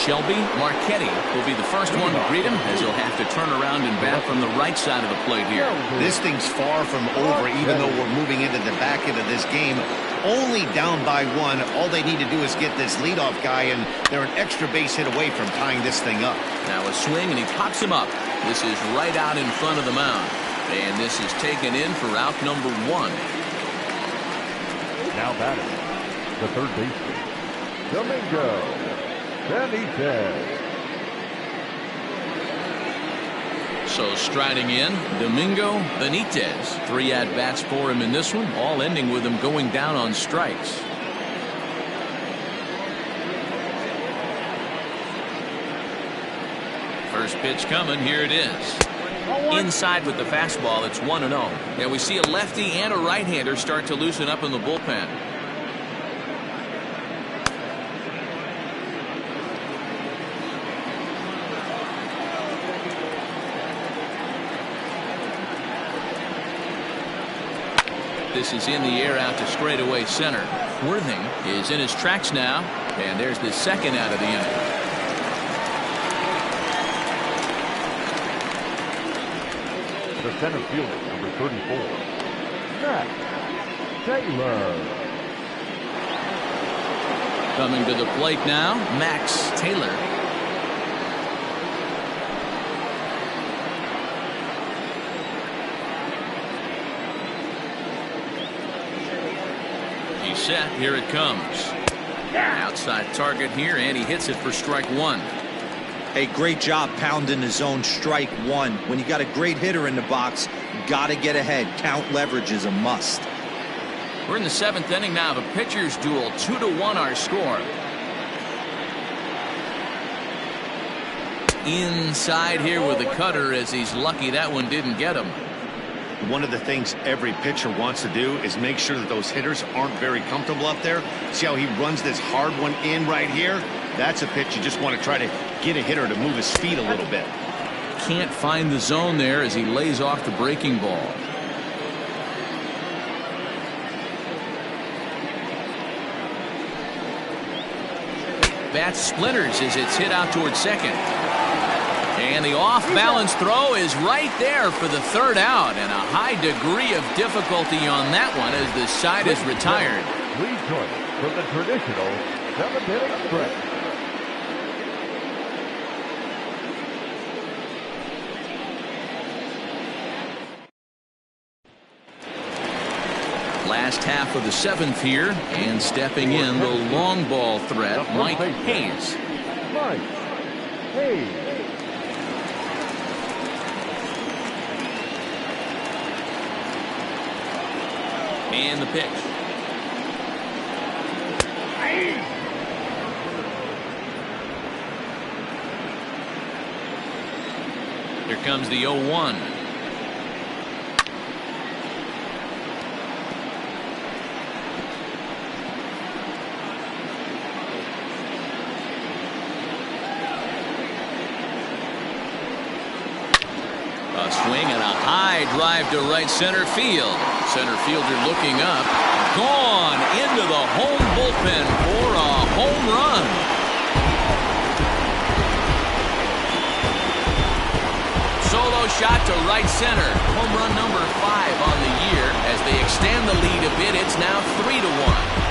Speaker 1: Shelby Marchetti will be the first one to greet him, as he'll have to turn around and bat from the right side of the plate here.
Speaker 2: This thing's far from over, even though we're moving into the back end of this game. Only down by 1. All they need to do is get this leadoff guy, and they're an extra base hit away from tying this thing up.
Speaker 1: Now a swing, and he pops him up. This is right out in front of the mound. And this is taken in for out number 1.
Speaker 3: Now batting, the third baseman, Domingo Benitez.
Speaker 1: So striding in, Domingo Benitez. 3 at-bats for him in this one, all ending with him going down on strikes. First pitch coming, here it is. Inside with the fastball, it's 1-0. Now we see a lefty and a right-hander start to loosen up in the bullpen. This is in the air out to straightaway center. Worthing is in his tracks now, and there's the second out of the inning.
Speaker 3: The center fielder, number 34, Max Taylor.
Speaker 1: Coming to the plate now, Max Taylor. He's set. Here it comes. Outside target here, and he hits it for strike 1.
Speaker 4: Hey, great job pounding his own strike 1. When you got a great hitter in the box, got to get ahead. Count leverage is a must.
Speaker 1: We're in the 7th inning now of a pitcher's duel. 2-1 our score. Inside here with a cutter, as he's lucky that one didn't get him.
Speaker 2: One of the things every pitcher wants to do is make sure that those hitters aren't very comfortable up there. See how he runs this hard one in right here? That's a pitch you just want to try to get a hitter to move his feet a little bit.
Speaker 1: Can't find the zone there as he lays off the breaking ball. Bat splinters as it's hit out towards second. And the off-balance throw is right there for the third out, and a high degree of difficulty on that one as the side is retired.
Speaker 3: Please join us for the traditional 7th inning stretch.
Speaker 1: Last half of the 7th here, and stepping in the long ball threat, Mike Hayes.
Speaker 3: Mike Hayes.
Speaker 1: And the pitch. Here comes the 0-1. swing and a high drive to right center field. Center fielder looking up. Gone into the home bullpen for a home run. Solo shot to right center. Home run number 5 on the year. As they extend the lead a bit, it's now 3-1.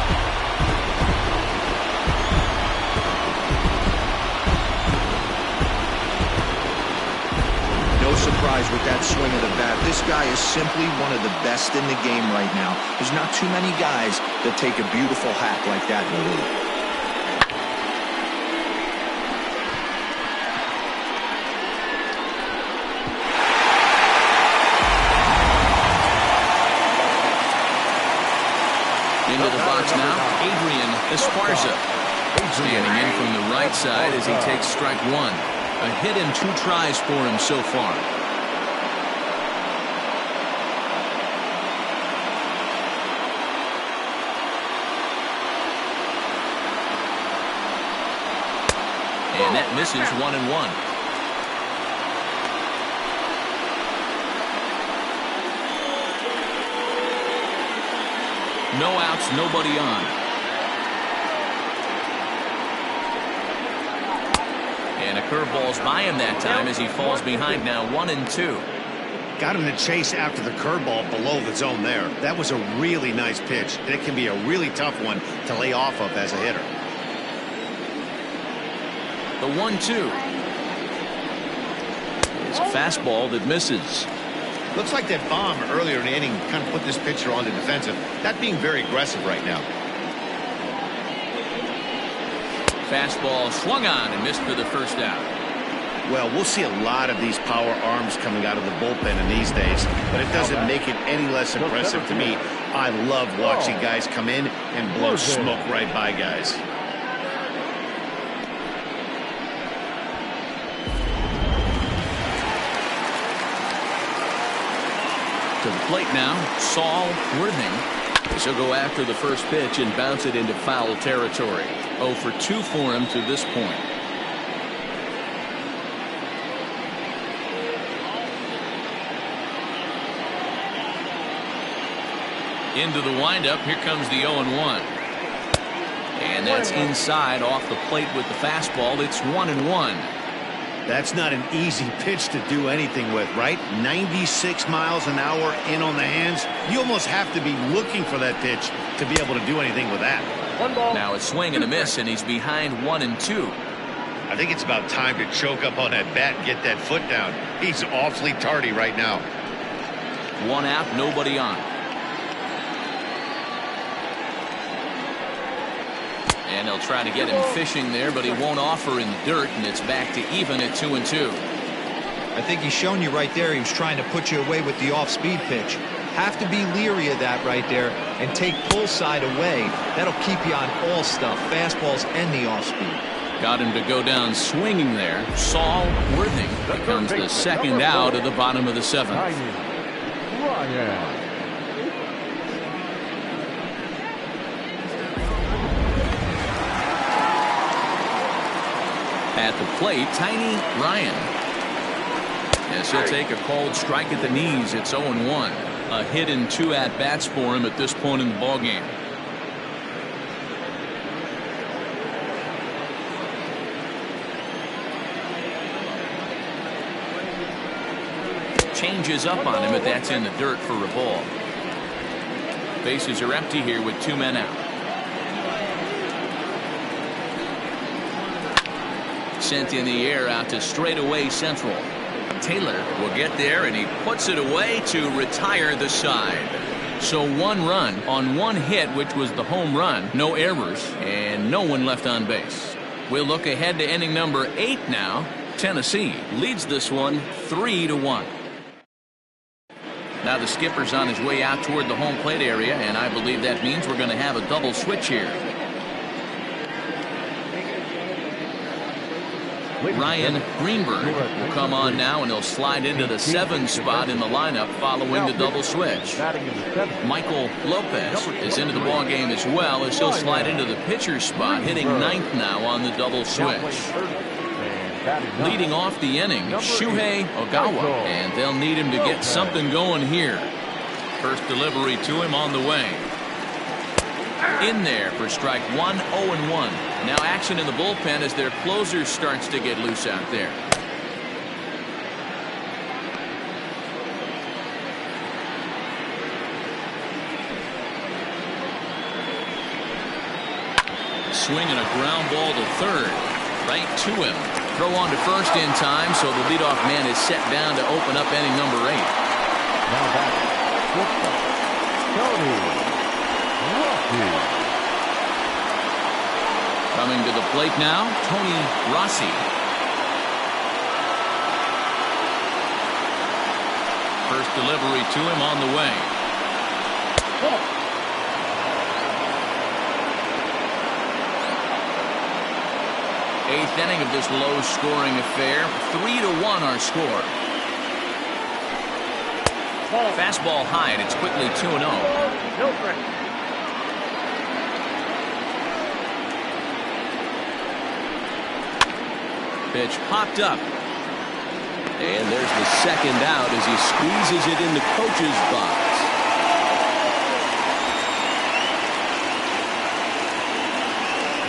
Speaker 4: No surprise with that swing of the bat. This guy is simply one of the best in the game right now. There's not too many guys that take a beautiful hack like that in the league.
Speaker 1: Into the box now, Adrian Esparza. Standing in from the right side as he takes strike 1. A hit and 2 tries for him so far. And that misses 1-1. No outs, nobody on. And a curveball's by him that time as he falls behind now 1-2.
Speaker 2: Got him to chase after the curveball below the zone there. That was a really nice pitch, and it can be a really tough one to lay off of as a hitter.
Speaker 1: The 1-2. It's a fastball that misses.
Speaker 2: Looks like that bomb earlier in the inning kind of put this pitcher on the defensive. Not being very aggressive right now.
Speaker 1: Fastball swung on and missed for the first out.
Speaker 2: Well, we'll see a lot of these power arms coming out of the bullpen in these days, but it doesn't make it any less impressive to me. I love watching guys come in and blow smoke right by guys.
Speaker 1: To the plate now, Saul Worthing. He'll go after the first pitch and bounce it into foul territory. 0 for 2 for him to this point. Into the windup. Here comes the 0-1. And that's inside off the plate with the fastball. It's 1-1.
Speaker 2: That's not an easy pitch to do anything with, right? 96 miles an hour in on the hands. You almost have to be looking for that pitch to be able to do anything with that.
Speaker 1: Now a swing and a miss, and he's behind 1-2.
Speaker 2: I think it's about time to choke up on that bat and get that foot down. He's awfully tardy right now.
Speaker 1: 1 out, nobody on. And they'll try to get him fishing there, but he won't offer in the dirt, and it's back to even at 2-2.
Speaker 4: I think he's shown you right there he was trying to put you away with the off-speed pitch. Have to be leery of that right there and take pull side away. That'll keep you on all stuff, fastballs and the off-speed.
Speaker 1: Got him to go down swinging there. Saul Worthing becomes the second out of the bottom of the 7th. At the plate, Tiny Ryan. Yes, he'll take a cold strike at the knees. It's 0-1. A hit and 2 at-bats for him at this point in the ballgame. Changes up on him, but that's in the dirt for a ball. Bases are empty here with 2 men out. Sent in the air out to straightaway central. Taylor will get there, and he puts it away to retire the side. So 1 run on 1 hit, which was the home run. No errors and no one left on base. We'll look ahead to inning number 8 now. Tennessee leads this one 3-1. Now the skipper's on his way out toward the home plate area, and I believe that means we're going to have a double switch here. Ryan Greenberg will come on now, and he'll slide into the 7 spot in the lineup following the double switch. Michael Lopez is into the ball game as well, as he'll slide into the pitcher spot, hitting 9th now on the double switch. Leading off the inning, Shuhei Ogawa, and they'll need him to get something going here. First delivery to him on the way. In there for strike one, 0-1. Now action in the bullpen as their closer starts to get loose out there. Swinging a ground ball to third. Right to him. Throw on to first in time, so the leadoff man is set down to open up inning number 8.
Speaker 3: Now back, Tony Rossi.
Speaker 1: Coming to the plate now, Tony Rossi. First delivery to him on the way. Eighth inning of this low-scoring affair. 3-1 our score. Fastball high, and it's quickly 2-0.
Speaker 5: No strike.
Speaker 1: Pitch popped up. And there's the second out as he squeezes it in the coach's box.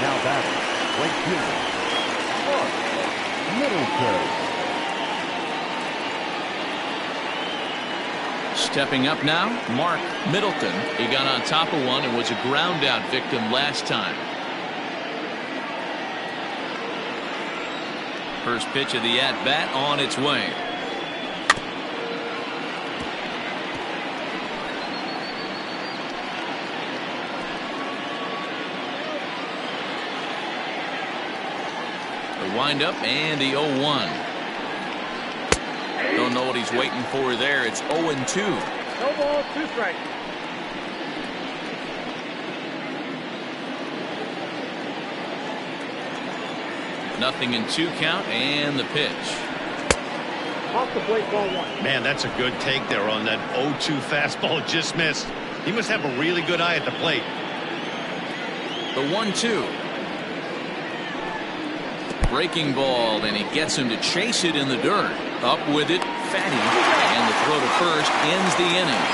Speaker 3: Now batting, right fielder, Middleton.
Speaker 1: Stepping up now, Mark Middleton. He got on top of one and was a ground out victim last time. First pitch of the at-bat on its way. The windup and the 0-1. Don't know what he's waiting for there. It's 0-2.
Speaker 5: No ball, 2 strikes.
Speaker 1: Nothing in 2 count, and the pitch.
Speaker 5: Off the plate, ball 1.
Speaker 2: Man, that's a good take there on that 0-2 fastball just missed. He must have a really good eye at the plate.
Speaker 1: The 1-2. Breaking ball, and he gets him to chase it in the dirt. Up with it, Fatty, and the throw to first ends the inning.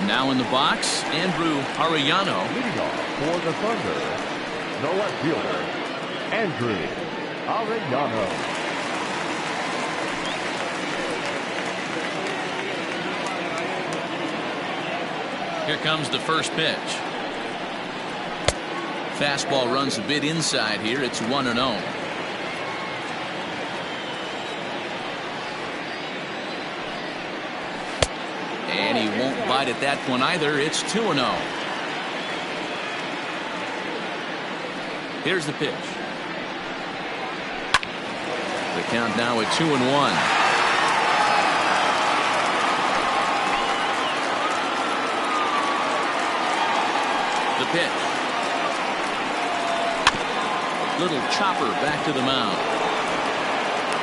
Speaker 1: Now in the box, Andrew Arellano.
Speaker 3: Leading off for the Thunder, the left fielder, Andrew Arellano.
Speaker 1: Here comes the first pitch. Fastball runs a bit inside here. It's 1-0. And he won't bite at that one either. It's 2-0. Here's the pitch. The count now at 2-1. The pitch. Little chopper back to the mound.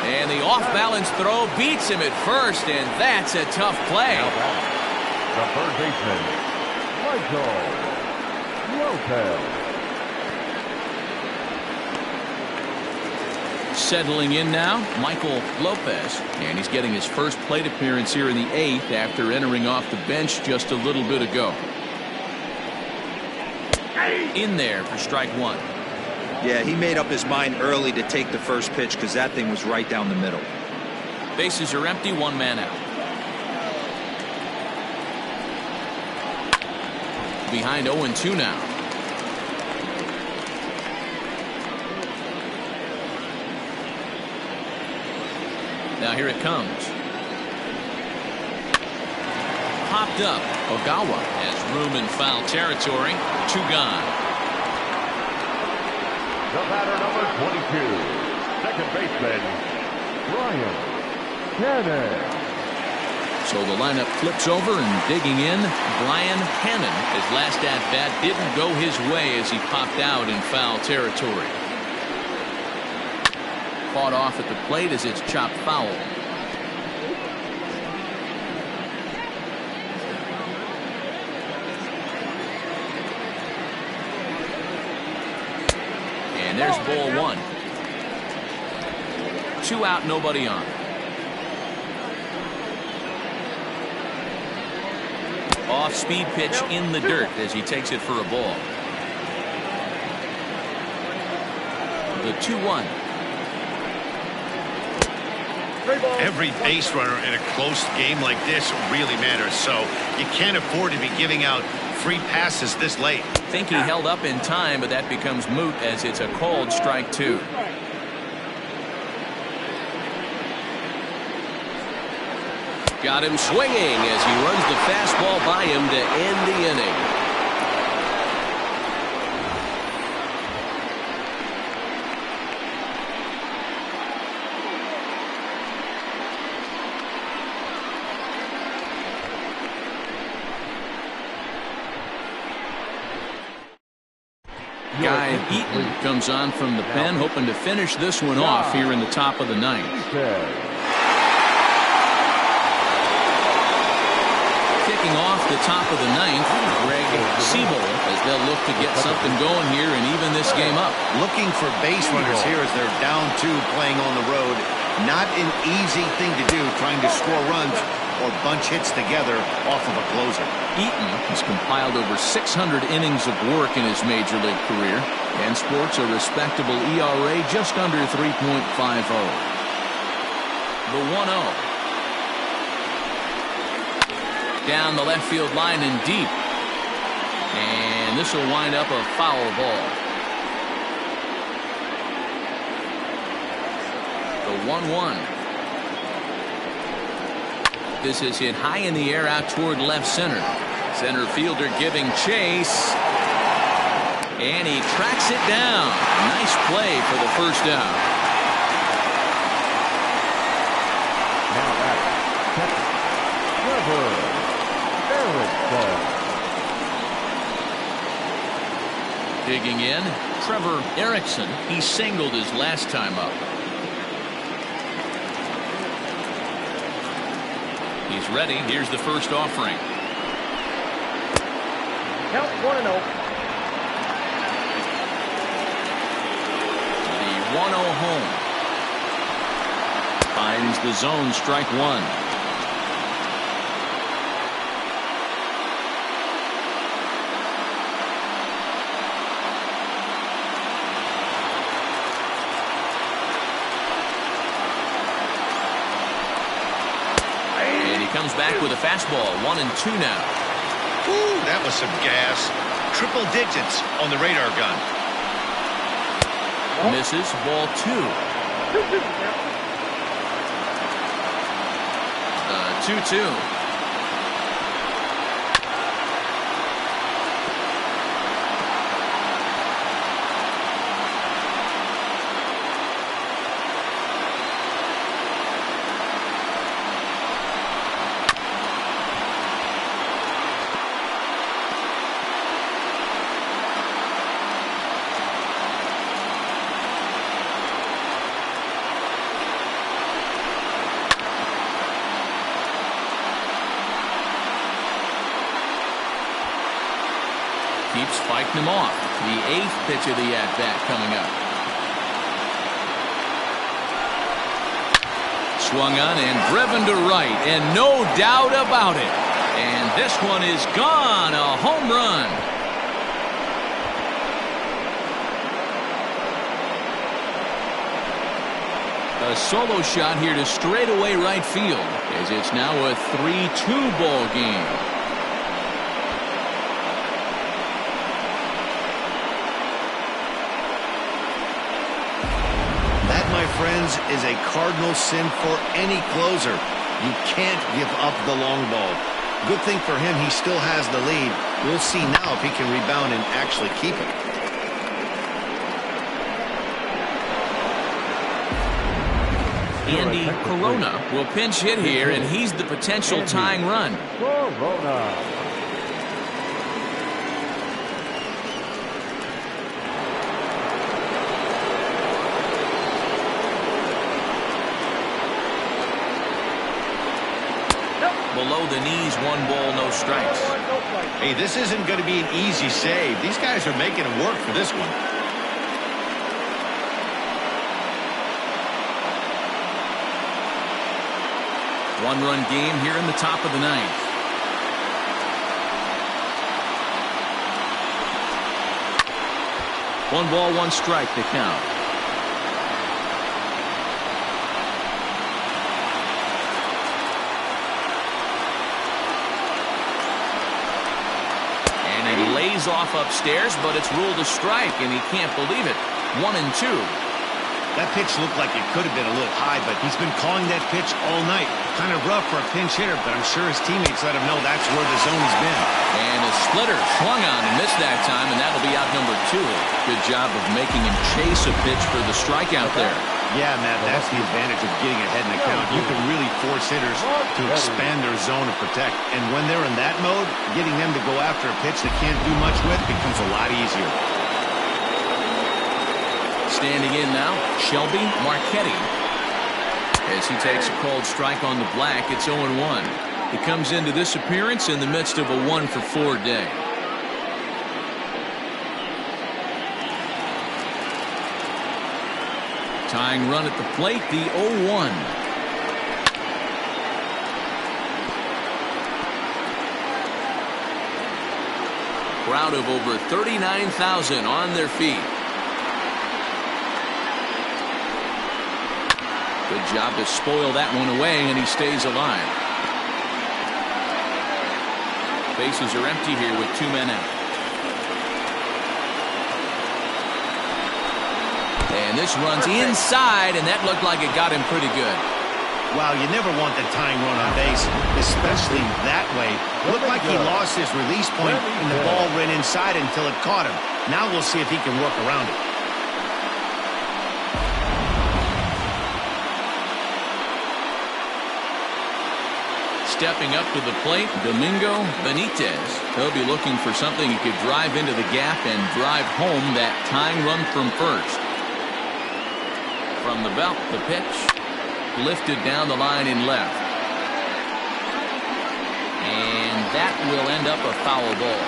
Speaker 1: And the off-balance throw beats him at first, and that's a tough play.
Speaker 3: The third baseman, Michael Lopez.
Speaker 1: Settling in now, Michael Lopez, and he's getting his first plate appearance here in the 8th after entering off the bench just a little bit ago. In there for strike 1.
Speaker 4: Yeah, he made up his mind early to take the first pitch because that thing was right down the middle.
Speaker 1: Bases are empty, 1 man out. Behind 0-2 now. Now here it comes. Popped up. Ogawa has room in foul territory. 2 gone.
Speaker 3: The batter, number 22, second baseman, Brian Cannon.
Speaker 1: So the lineup flips over, and digging in, Brian Hannon. His last at-bat didn't go his way as he popped out in foul territory. fought off at the plate as it's chopped foul. And there's ball one. 2 out, nobody on. Off-speed pitch in the dirt as he takes it for a ball. The 2-1.
Speaker 2: Every base runner in a close game like this really matters, so you can't afford to be giving out free passes this late.
Speaker 1: Think he held up in time, but that becomes moot as it's a called strike 2. Got him swinging as he runs the fastball by him to end the inning. Guy Eaton comes on from the pen, hoping to finish this one off here in the top of the 9th. Kicking off the top of the 9th, Greg Siebel, as they'll look to get something going here and even this game up.
Speaker 2: Looking for base runners here as they're down 2 playing on the road. Not an easy thing to do, trying to score runs or bunch hits together off of a closer.
Speaker 1: Eaton has compiled over 600 innings of work in his major league career and sports a respectable ERA just under 3.50. The 1-0. Down the left field line and deep. And this will wind up a foul ball. The 1-1. This is hit high in the air out toward left center. Center fielder giving chase. And he tracks it down. Nice play for the first out.
Speaker 3: Now that's catcher, Trevor Erickson.
Speaker 1: Digging in, Trevor Erickson. He singled his last time up. He's ready. Here's the first offering.
Speaker 5: Count 1-0.
Speaker 1: The 1-0 home. Finds the zone, strike 1. Comes back with a fastball. 1-2 now.
Speaker 2: Ooh, that was some gas. Triple digits on the radar gun.
Speaker 1: Misses. Ball 2. 2-2. Keeps fighting him off. The 8th pitch of the at-bat coming up. Swung on and driven to right, and no doubt about it. And this one is gone. A home run. A solo shot here to straightaway right field, as it's now a 3-2 ball game.
Speaker 2: Friends, is a cardinal sin for any closer. You can't give up the long ball. Good thing for him, he still has the lead. We'll see now if he can rebound and actually keep it.
Speaker 1: Andy Corona will pinch hit here, and he's the potential tying run.
Speaker 3: Corona.
Speaker 1: below the knees, 1 ball, no strikes.
Speaker 2: Hey, this isn't going to be an easy save. These guys are making it work for this one.
Speaker 1: One-run game here in the top of the 9th. One ball, 1 strike to count. And he lays off upstairs, but it's ruled a strike, and he can't believe it. 1-2.
Speaker 2: That pitch looked like it could have been a little high, but he's been calling that pitch all night. Kind of rough for a pinch hitter, but I'm sure his teammates let him know that's where the zone has been.
Speaker 1: And a splitter swung on and missed that time, and that'll be out number 2. Good job of making him chase a pitch for the strikeout there.
Speaker 2: Yeah, Matt, that's the advantage of getting ahead in the count. You can really force hitters to expand their zone and protect. And when they're in that mode, getting them to go after a pitch they can't do much with becomes a lot easier.
Speaker 1: Standing in now, Shelby Marchetti. As he takes a called strike on the black, it's 0-1. He comes into this appearance in the midst of a 1-for-4 day. Tying run at the plate, the 0-1. Crowd of over 39,000 on their feet. Good job to spoil that one away, and he stays alive. Bases are empty here with 2 men out. And this runs inside, and that looked like it got him pretty good.
Speaker 2: Wow, you never want the tying run on base, especially that way. Looked like he lost his release point, and the ball ran inside until it caught him. Now we'll see if he can work around it.
Speaker 1: Stepping up to the plate, Domingo Benitez. He'll be looking for something he could drive into the gap and drive home that tying run from first. From the belt, the pitch lifted down the line in left. And that will end up a foul ball.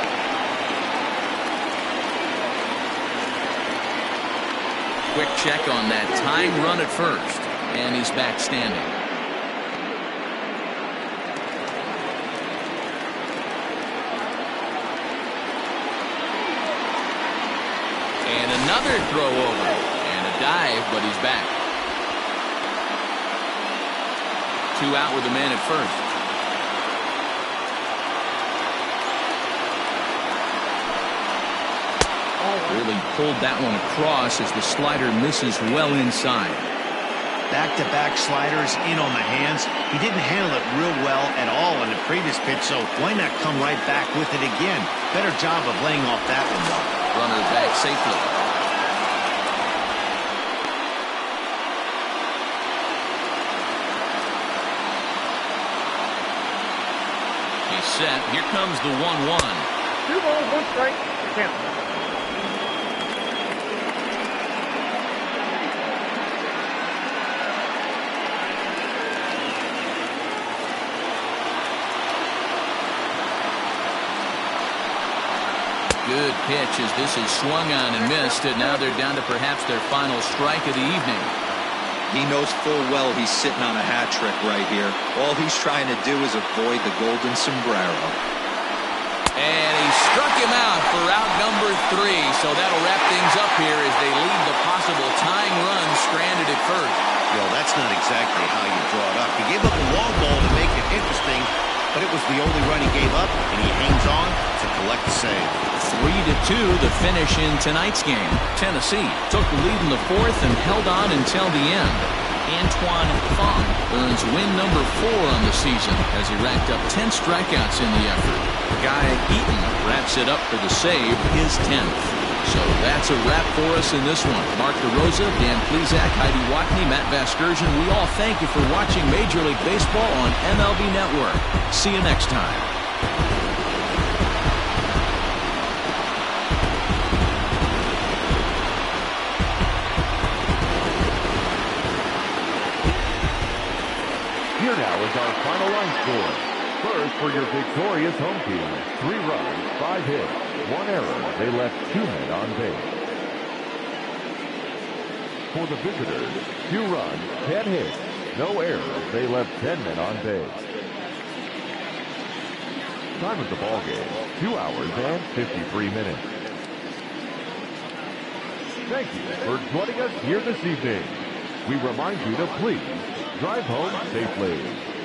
Speaker 1: Quick check on that tying run at first, and he's back standing. And another throw over. And a dive, but he's back. 2 out with a man at first. Really pulled that one across as the slider misses well inside.
Speaker 2: Back-to-back sliders in on the hands. He didn't handle it real well at all on the previous pitch, so why not come right back with it again? Better job of laying off that one, though.
Speaker 1: Runner back safely. He's set. Here comes the 1-1.
Speaker 5: 2 balls, 1 strike. Count.
Speaker 1: Good pitch as this is swung on and missed, and now they're down to perhaps their final strike of the evening.
Speaker 4: He knows full well he's sitting on a hat trick right here. All he's trying to do is avoid the golden sombrero.
Speaker 1: And he struck him out for out number 3, so that'll wrap things up here as they leave the possible tying run stranded at first.
Speaker 2: Well, that's not exactly how you draw it up. He gave up a long ball to make it interesting, but it was the only run he gave up, and he hangs on to collect the save.
Speaker 1: 3-2 the finish in tonight's game. Tennessee took the lead in the 4th and held on until the end. Antoine Fong earns win number 4 on the season as he racked up 10 strikeouts in the effort. Guy Eaton wraps it up for the save, his 10th. So that's a wrap for us in this one. Mark DeRosa, Dan Plesac, Heidi Watney, Matt Vasgersian, we all thank you for watching Major League Baseball on MLB Network. See you next time.
Speaker 3: Here now is our final line score. First, scores for your victorious home team. 3 runs, 5 hits, 1 error. They left 2 men on base. For the visitors, 2 runs, 10 hits, no errors. They left 10 men on base. Time of the ball game, 2 hours and 53 minutes. Thank you for joining us here this evening. We remind you to please drive home safely.